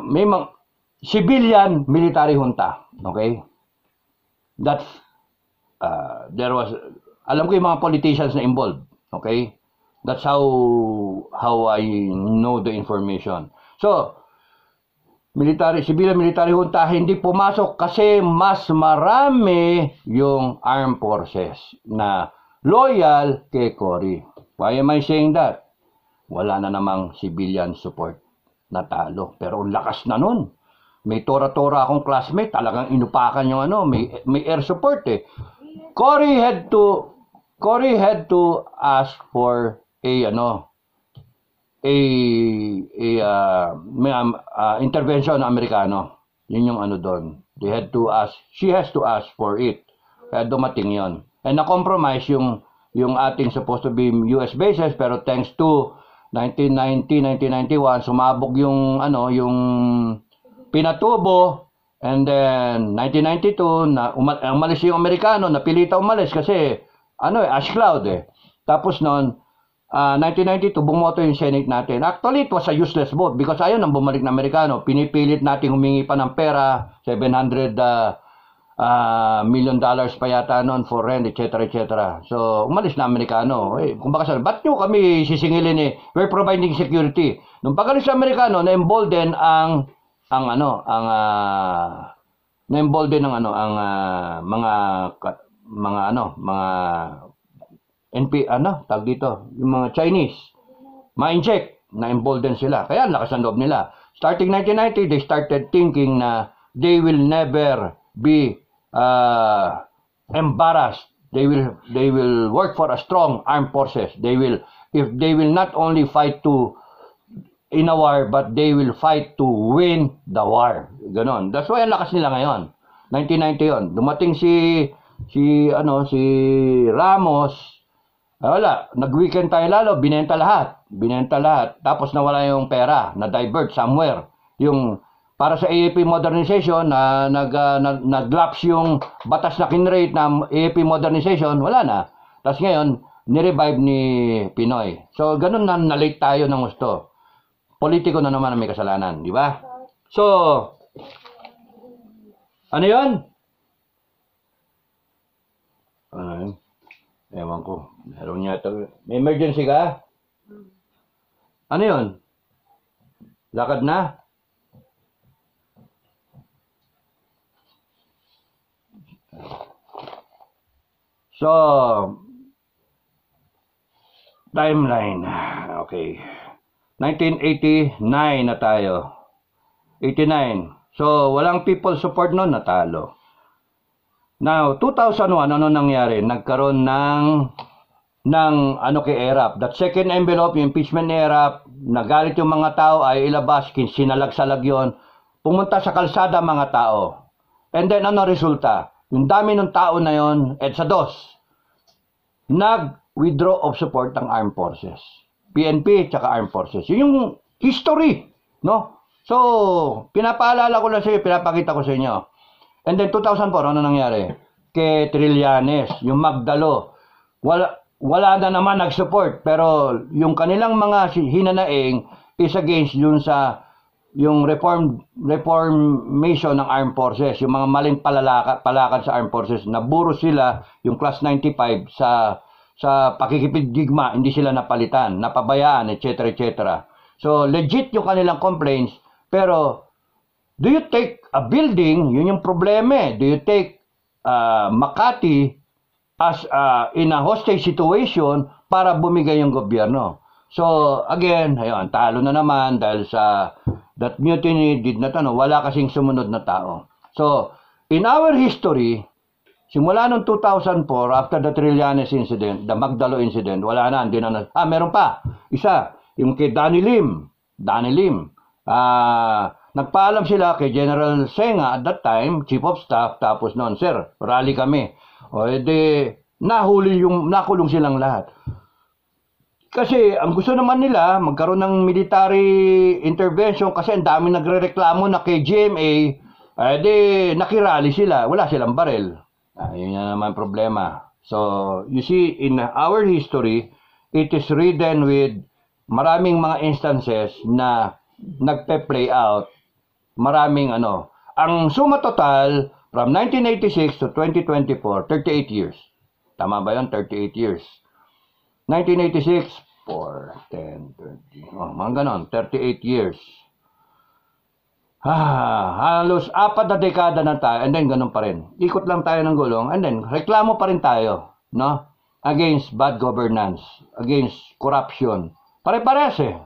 may civilian military junta. Okay? That's there was, alam ko yung mga politicians na involved. Okay? That's how I know the information. So, civilian military junta hindi pumasok kasi mas marami yung armed forces na loyal kay Cory. Why am I saying that? Wala na namang civilian support, natalo. Pero lakas na nun. May tora-tora akong classmate, talagang inupakan yung may air support Cory had to ask for intervention ng Amerikano. Yun yung doon. She has to ask for it. Kaya dumating yon. And na-compromise yung ating supposed to be US bases, pero thanks to 1990, 1991, sumabog yung Pinatubo, and then 1992 na umalis yung Amerikano, napilita umalis kasi ash cloud Tapos noon 1992 bumoto yung Senate natin. Actually it was a useless vote because ayaw nang bumalik na Amerikano. Pinipilit natin humingi pa ng pera, $700 million pa yata noon for rent, etc. So umalis na Amerikano. Kumbaga ba't nyo kami sisingilin we're providing security. Nung pagalis sa Amerikano, na-embolden ang tag dito, yung mga Chinese, ma-inject, na-embolden sila. Kaya lakas ang loob nila. Starting 1990, they started thinking na they will never be embarrassed. They will work for a strong armed forces. They will not only fight in a war, but they will fight to win the war. Ganon. That's why ang lakas nila ngayon. 1990 yon. Dumating si Ramos. Wala. Nag-weekend tayo lalo. Binenta lahat. Tapos nawala yung pera. Na-divert somewhere. Yung para sa AAP modernization na nag-lapse yung batas na kinrate na AAP modernization, wala na. Tapos ngayon, nirevive ni Pinoy. So, ganun na late tayo ng gusto. Politiko na naman ang may kasalanan, di ba? So, ano yun? Ewan ko. Meron niya ito. May emergency ka? Ano yun? Lakad na? So, timeline. Okay. 1989 na tayo. 89. So, walang people support noon, natalo. Now, 2001, ano nangyari? Nagkaroon ng kay ERAP. That second envelope, yung impeachment ni ERAP, nagalit yung mga tao, ay ilabas, sinalag-salag yon. Pumunta sa kalsada mga tao. And then, ano resulta? Yung dami ng tao na yon, EDSA 2, nag-withdraw of support ng armed forces. PNP tsaka armed forces. Yun yung history, no? So, pinapaalala ko lang sa inyo, pinapakita ko sa inyo. And then 2004, ano nangyari? Kay Trillanes, yung Magdalo, wala na naman nag-support, pero yung kanilang mga hinanaing is against yun sa reformation ng armed forces, yung mga maling palakad sa armed forces, naburo sila yung class 95 sa pakikipigdigma, hindi sila napalitan, napabayaan, etc. etc. So legit yung kanilang complaints, pero do you take a building, yun yung problema. Do you take Makati as in a hostage situation para bumigay yung gobyerno? So again, ayun, talo na naman dahil sa that mutiny did not wala kasing sumunod na tao. So in our history, simula noong 2004, after the Trillanes incident, the Magdalo incident, wala na, hindi na, meron pa, isa, yung kay Danny Lim, nagpaalam sila kay General Senga at that time, Chief of Staff, tapos noon, sir, rally kami. O edi, nakulong silang lahat. Kasi ang gusto naman nila, magkaroon ng military intervention kasi ang dami nagrereklamo na kay GMA, edi nakirally sila, wala silang barel. Yun na naman problema. So, you see, in our history, it is ridden with maraming mga instances na nagpe-play out. Maraming Ang suma total, from 1986 to 2024, 38 years. Tama ba yun? 38 years. 1986, 4, 10, 30, mga ganon, 38 years. Halos 4 na dekada na tayo, and then ganun pa rin. Ikot lang tayo ng gulong, and then reklamo pa rin tayo, no? Against bad governance, against corruption. Pare-pares eh.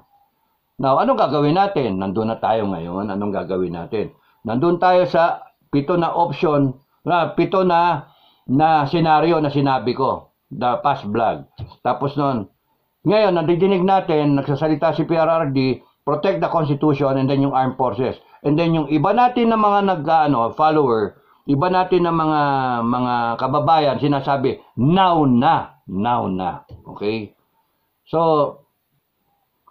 Now, anong gagawin natin? Nandun na tayo ngayon, anong gagawin natin? Nandun tayo sa 7 na option, 7 na senaryo na sinabi ko. The past vlog. Tapos nun, ngayon, nadidinig natin, nagsasalita si PRRD, protect the Constitution, and then yung armed forces. And then yung iba natin na mga follower, iba natin na mga kababayan, sinasabi, now na. Okay? So,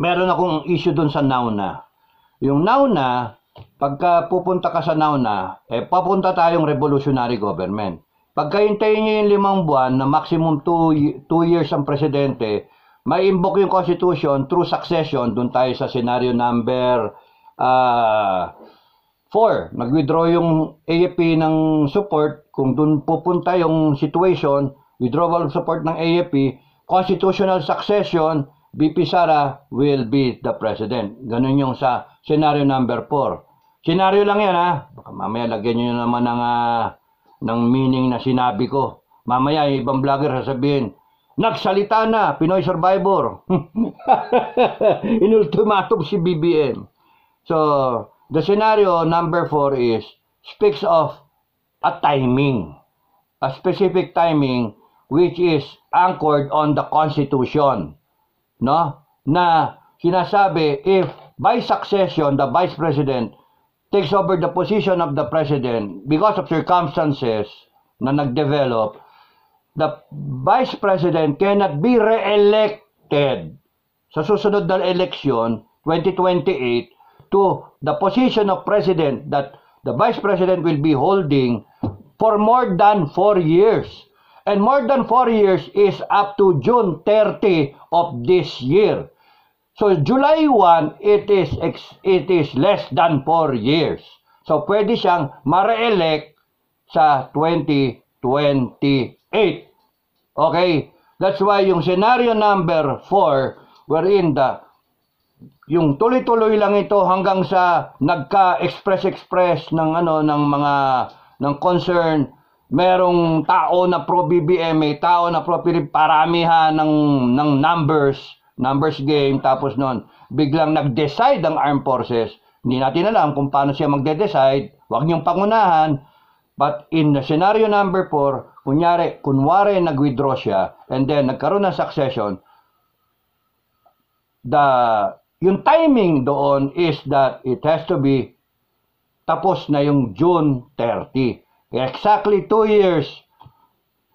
meron akong issue dun sa now na. Yung now na, pagka pupunta ka sa now na, papunta tayong revolutionary government. Pagkahintayin nyo yung 5 buwan na maximum 2 years ang presidente, may invoke yung Constitution through succession. Doon tayo sa scenario number 4. Nag-withdraw yung AFP ng support. Kung doon pupunta yung situation, withdrawal of support ng AFP, constitutional succession, BP Sara will be the president. Ganun yung sa scenario number 4. Scenario lang yan Baka mamaya lagyan nyo naman ng meaning na sinabi ko. Mamaya yung ibang vlogger sasabihin, nagsalita na, Pinoy Survivor. Inultimatum si BBM. So, the scenario number 4 speaks of a timing. A specific timing which is anchored on the Constitution. No? Na sinasabi, if by succession, the Vice President takes over the position of the President because of circumstances na nag-develop, the Vice President cannot be re-elected sa susunod na election, 2028, to the position of President that the Vice President will be holding for more than 4 years. And more than 4 years is up to June 30 of this year. So July 1, it is less than 4 years. So pwede siyang ma-re-elect sa 2028. Okay? That's why yung scenario number 4, wherein yung tuloy-tuloy lang ito hanggang sa nagka-express ng concern, merong tao na pro-BBM, may tao na paramihan ng numbers game, tapos noon, biglang nag-decide ang armed forces. Hindi natin alam kung paano siya magde-decide, huwag niyong pangunahan, but in the scenario number 4, kunwari nag-withdraw siya, and then nagkaroon ng succession, yung timing doon is that it has to be tapos na yung June 30. Exactly 2 years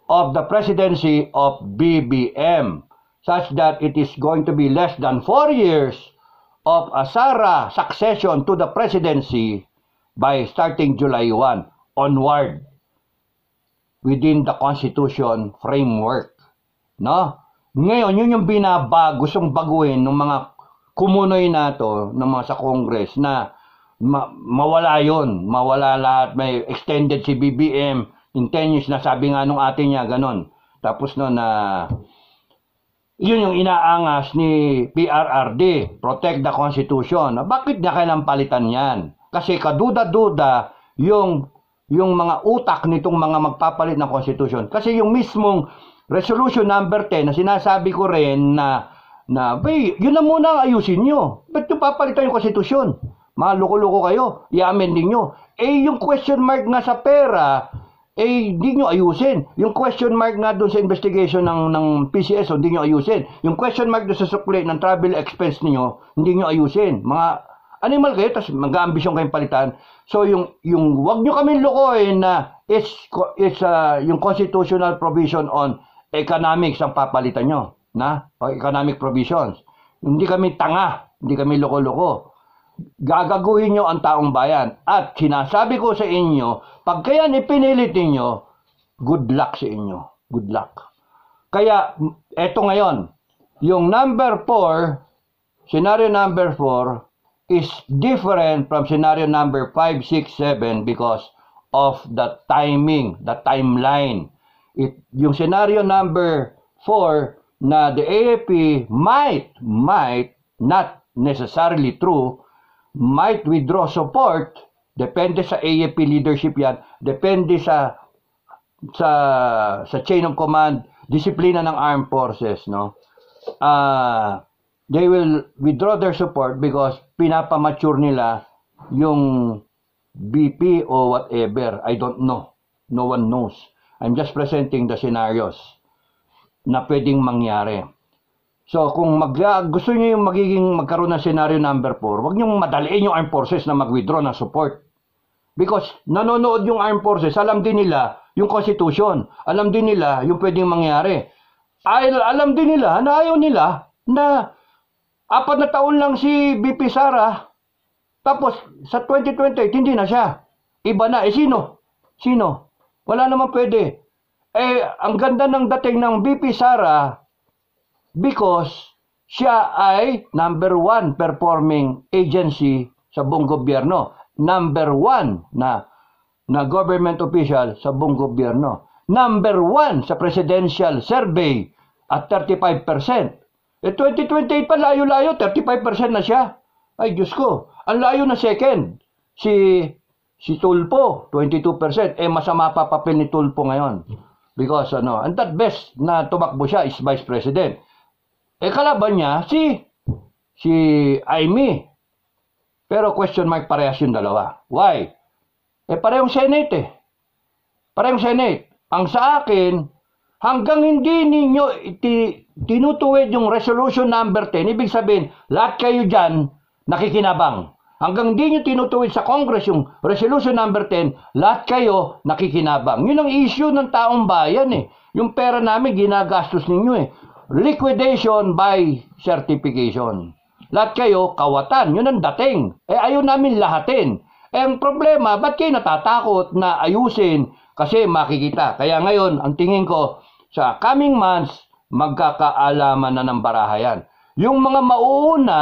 of the presidency of BBM, such that it is going to be less than 4 years of a Sara succession to the presidency by starting July 1 onward within the Constitution framework. No? Ngayon, yun yung gustong baguhin ng mga kumunoy na to, ng mga sa Congress, na mawala yon, mawala lahat. May extended si BBM in 10 years na, sabi nga nung ate niya, ganon. Tapos no na, yun yung inaangas ni PRRD, protect the Constitution. Bakit niya kailangan palitan yan? Kasi kaduda-duda yung mga utak nitong mga magpapalit ng Constitution. Kasi yung mismong Resolution number 10 na sinasabi ko rin na yun na muna ang ayusin nyo. Ba't yung papalitan yung Constitution? Mga loko-loko kayo, i-amending nyo. Yung question mark nga sa pera, hindi nyo ayusin. Yung question mark nga doon sa investigation ng PCS, hindi nyo ayusin. Yung question mark doon sa sukli ng travel expense niyo, hindi nyo ayusin. Mga animal kayo, tapos mag-ambisyon kayong palitan. So, yung wag nyo kami lokohin na it's yung constitutional provision on economics ang papalitan nyo. Economic provisions. Hindi kami tanga, hindi kami loko-loko. Gagaguhin nyo ang taong bayan. At sinasabi ko sa inyo, pag kaya ipinilit ninyo, good luck sa inyo. Good luck. Kaya, eto ngayon, yung number 4, scenario number 4, is different from scenario number 5, 6, 7 because of the timing, the timeline. Yung scenario number 4 na the AFP might, not necessarily true, might withdraw support, depende sa AFP leadership yan, depende sa chain of command, disiplina ng armed forces, no? They will withdraw their support because pinapamature nila yung BP o whatever. I don't know. No one knows. I'm just presenting the scenarios na pwedeng mangyari. So, kung gusto niyo yung magkaroon ng scenario number 4, wag niyo madaliin yung armed forces na mag-withdraw ng support. Because nanonood yung armed forces, alam din nila yung constitution. Alam din nila yung pwedeng mangyari. Alam din nila na ayaw nila na 4 na taon lang si BP Sara, tapos sa 2028 hindi na siya. Iba na. Sino? Wala naman pwede. Ang ganda ng dating ng BP Sara because siya ay number 1 performing agency sa buong gobyerno. Number 1 na government official sa buong gobyerno. Number 1 sa presidential survey at 35%. 2028 pa layo-layo, 35% na siya. Ay, Diyos ko. Ang layo na second. Si Tulfo, 22%. Masama pa papel ni Tulfo ngayon. Because, and that best na tumakbo siya is Vice President. Kalaban niya, si Amy. Pero question mark parehas yung dalawa. Why? Parehong Senate Parehong Senate. Ang sa akin, hanggang hindi ninyo tinutuwid yung resolution number 10, ibig sabihin, lahat kayo dyan nakikinabang. Hanggang hindi nyo tinutuwid sa Congress yung resolution number 10, lahat kayo nakikinabang. Yun ang issue ng taong bayan Yung pera namin ginagastos ninyo Liquidation by certification. Lahat kayo kawatan. Yun ang dating. Ayaw namin lahatin. Ang problema, ba't kayo natatakot na ayusin? Kasi makikita. Kaya ngayon, ang tingin ko, sa coming months, magkakaalaman na ng barahayan. Yung mga mauuna,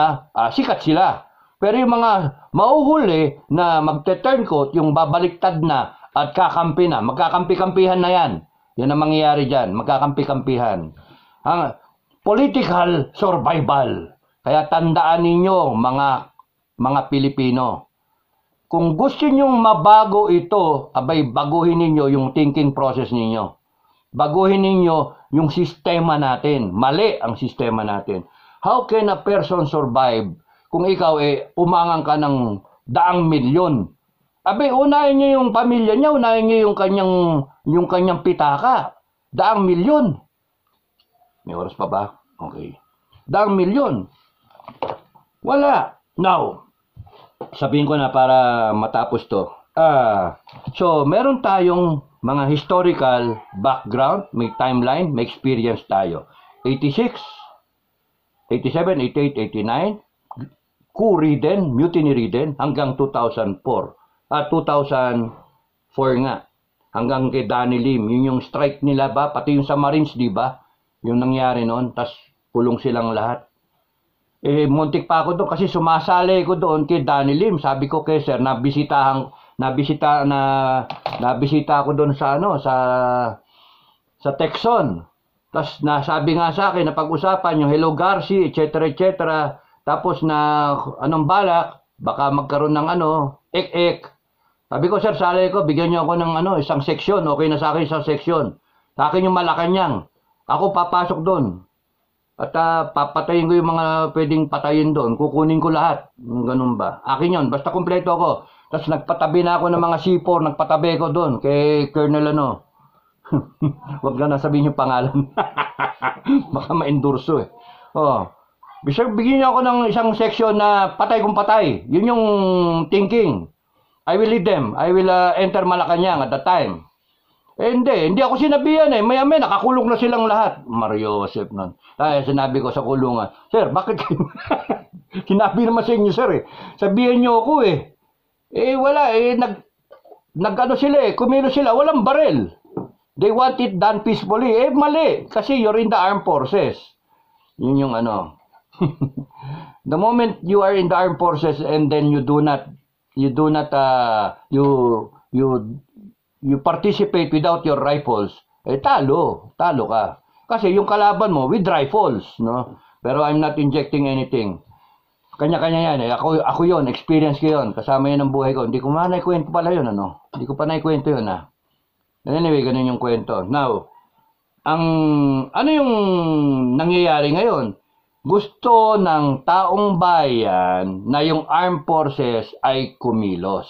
sikat sila. Pero yung mga mauhuli na magte-turncoat, yung babaliktad na at kakampi na, magkakampi-kampihan na yan. Yan ang mangyayari dyan, magkakampi-kampihan. Political survival. Kaya tandaan ninyo, mga Pilipino, kung gusto nyong mabago ito, baguhin ninyo yung thinking process ninyo. Baguhin ninyo yung sistema natin. Mali ang sistema natin. How can a person survive kung ikaw umangang ka ng 100 milyon? Unahin niyo yung pamilya niya, unahin niyo yung kanyang pitaka. 100 milyon. May oras pa ba? Okay. 100 milyon. Wala. Now, sabihin ko na para matapos to. So, meron tayong mga historical background, may timeline, may experience tayo. 86, 87, 88, 89, coup ridden, mutiny ridden, hanggang 2004. 2004 nga. Hanggang kay Danny Lim. Yun yung strike nila ba? Pati yung sa Marines, di ba? Yung nangyari noon. Tas pulong silang lahat. Muntik pa ako doon kasi sumasali ko doon kay Danny Lim. Sabi ko kay sir, nabisita ako doon sa sa Texon. Tapos nasabi nga sa akin na pag-usapan yung Hello Garci, etc. etc. Tapos na anong balak, baka magkaroon ng ek-ek. Sabi ko, sir, sali ko, bigyan niyo ako ng isang seksyon. Okay na sa akin isang seksyon. Sa akin yung Malacanang. Ako papasok doon. At papatayin ko yung mga pwedeng patayin doon. Kukunin ko lahat. Ganun ba? Akin yun. Basta kumpleto ako. Tapos nagpatabi na ako ng mga C4. Nagpatabi ko doon kay Colonel Huwag na sabihin yung pangalan. Baka ma-endorso eh. Oh. Bigyan niyo ako ng isang section na patay kung patay. Yun yung thinking. I will lead them. I will enter Malacanang at that time. Hindi ako sinabihan eh. Maya-maya nakakulong na silang lahat. Mario Joseph nun. Sinabi ko sa kulungan, sir, bakit kayo? Sinabi naman sa inyo, sir eh. Sabihan niyo ako eh. Wala eh. Sila eh. Kumilo sila. Walang barel. They want it done peacefully. Mali. Kasi you're in the armed forces. Yun yung The moment you are in the armed forces and then you participate without your rifles, talo ka. Kasi yung kalaban mo with rifles, no? Pero I'm not injecting anything. Kanya-kanya yan eh. Ako yun, experience ko yun. Kasama yan ang buhay ko. Hindi ko pa naikwento pala yun, Hindi ko pa naikwento yun, Anyway, ganun yung kwento. Now, ano yung nangyayari ngayon? Gusto ng taong bayan na yung armed forces ay kumilos.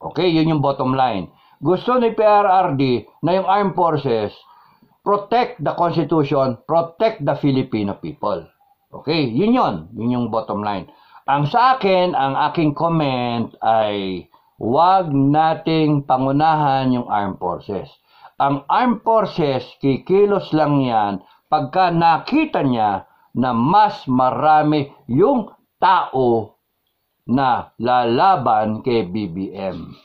Okay, yun yung bottom line. Gusto ni PRRD na yung armed forces protect the Constitution, protect the Filipino people. Okay, yun yung bottom line. Sa akin, ang aking comment ay wag nating pangunahan yung armed forces. Ang armed forces, kikilos lang yan pagka nakita niya na mas marami yung tao na lalaban kay BBM.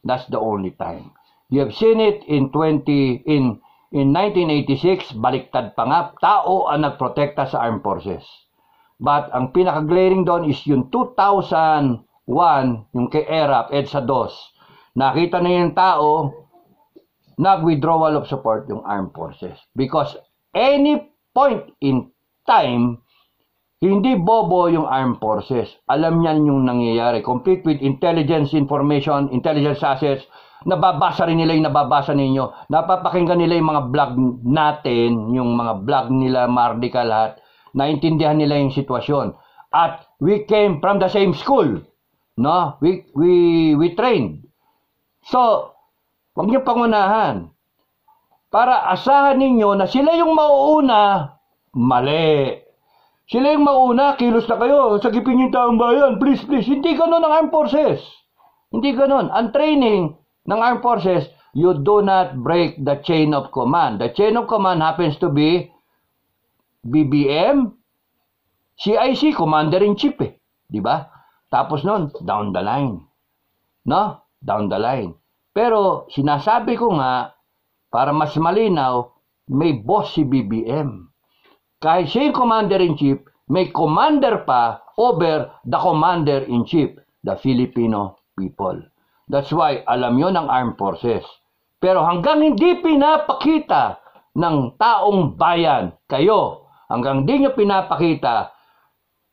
That's the only time. You have seen it in 1986, baliktad pa nga, tao ang nagprotekta sa armed forces. But ang pinaka-glaring doon is yung 2001, yung kay ERAP, EDSA 2. Nakita na yung tao, nag-withdrawal of support yung armed forces. Because any point in time, hindi bobo yung armed forces. Alam niyan yung nangyayari. Complete with intelligence information, intelligence assets. Nababasa rin nila yung nababasa ninyo. Napapakinggan nila yung mga vlog natin, yung mga vlog nila, Mardika, lahat. Naintindihan nila yung sitwasyon. At we came from the same school. No? We trained. So, huwag niyo pangunahan. Para asahan ninyo na sila yung mauuna, mali. Sila yung mauna, kilos na kayo, sagipin yung taong bayan, please. Hindi ganun ang armed forces. Hindi ganun. Ang training ng armed forces, you do not break the chain of command. The chain of command happens to be BBM, CIC, Commander-in-Chief Diba? Tapos nun, down the line. No? Down the line. Pero, sinasabi ko nga, para mas malinaw, may boss si BBM. Kahit siya yung Commander-in-Chief, may commander pa over the Commander-in-Chief, the Filipino people. That's why alam yun ng armed forces. Pero hanggang hindi pinapakita ng taong bayan, kayo, hanggang hindi nyo pinapakita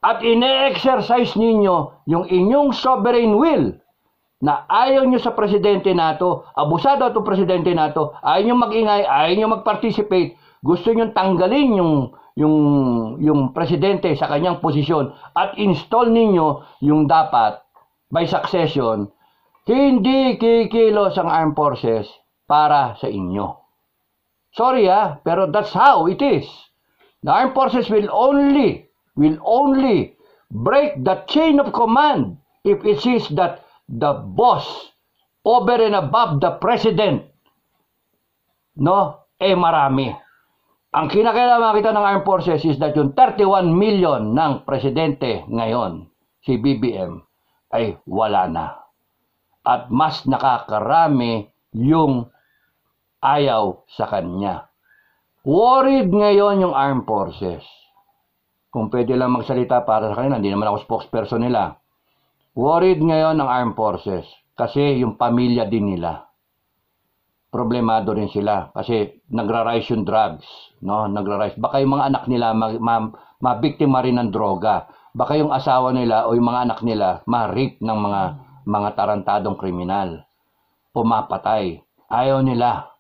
at ine-exercise ninyo yung inyong sovereign will na ayaw nyo sa presidente nato, abusado itong presidente nato, ayaw nyo mag-ingay, ayaw nyo mag-participate, gusto nyo tanggalin yung presidente sa kanyang posisyon at install ninyo yung dapat by succession, hindi kikilos ang armed forces para sa inyo. Sorry pero that's how it is. The armed forces will only break the chain of command if it sees that the boss over and above the president marami. Ang kinakailangan makita ng armed forces is that yung 31 million ng presidente ngayon, si BBM, ay wala na. At mas nakakarami yung ayaw sa kanya. Worried ngayon yung armed forces. Kung pwede lang magsalita para sa kanila, hindi naman ako spokesperson nila. Worried ngayon ang armed forces kasi yung pamilya din nila. Problemado rin sila kasi nagra-rise yung drugs, no? Nagra-rise. Baka yung mga anak nila mabiktima rin ng droga. Baka yung asawa nila o yung mga anak nila ma-rape ng mga tarantadong kriminal. Pumapatay. Ayaw nila.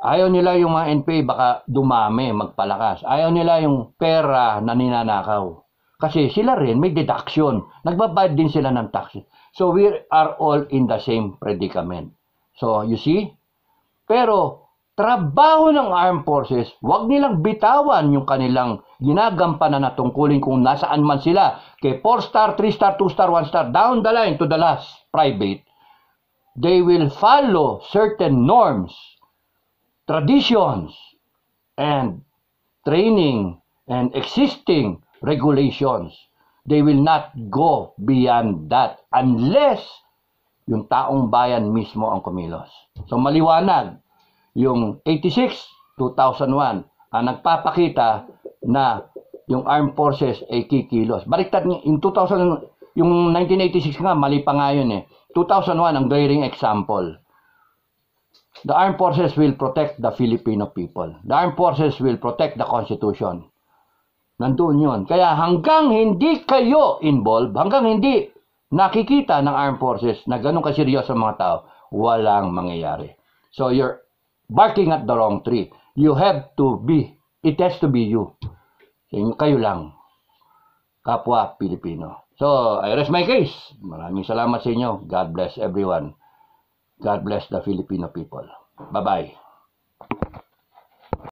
Ayaw nila yung mga NPA baka dumami, magpalakas. Ayaw nila yung pera na ninanakaw. Kasi sila rin may deduction. Nagbabayad din sila ng taxes. So we are all in the same predicament. So you see? Pero trabaho ng armed forces, wag nilang bitawan yung kanilang ginagampanan na tungkulin kung nasaan man sila. Kay 4-star, 3-star, 2-star, 1-star, down the line to the last private. They will follow certain norms, traditions, and training and existing regulations. They will not go beyond that unless yung taong bayan mismo ang kumilos. So maliwanag, yung 86, 2001, ang nagpapakita na yung armed forces ay kikilos. Baliktad yung 2000, yung 1986 nga, mali pa nga yun eh. 2001 ang glaring example. The armed forces will protect the Filipino people. The armed forces will protect the Constitution. Nandun yun. Kaya hanggang hindi kayo involved, hanggang hindi nakikita ng armed forces na ganun kaseryoso ang mga tao, walang mangyayari. So you're barking at the wrong tree. You have to be, it has to be you. Kayo lang. Kapwa Pilipino. So, I rest my case. Maraming salamat sa inyo. God bless everyone. God bless the Filipino people. Bye-bye.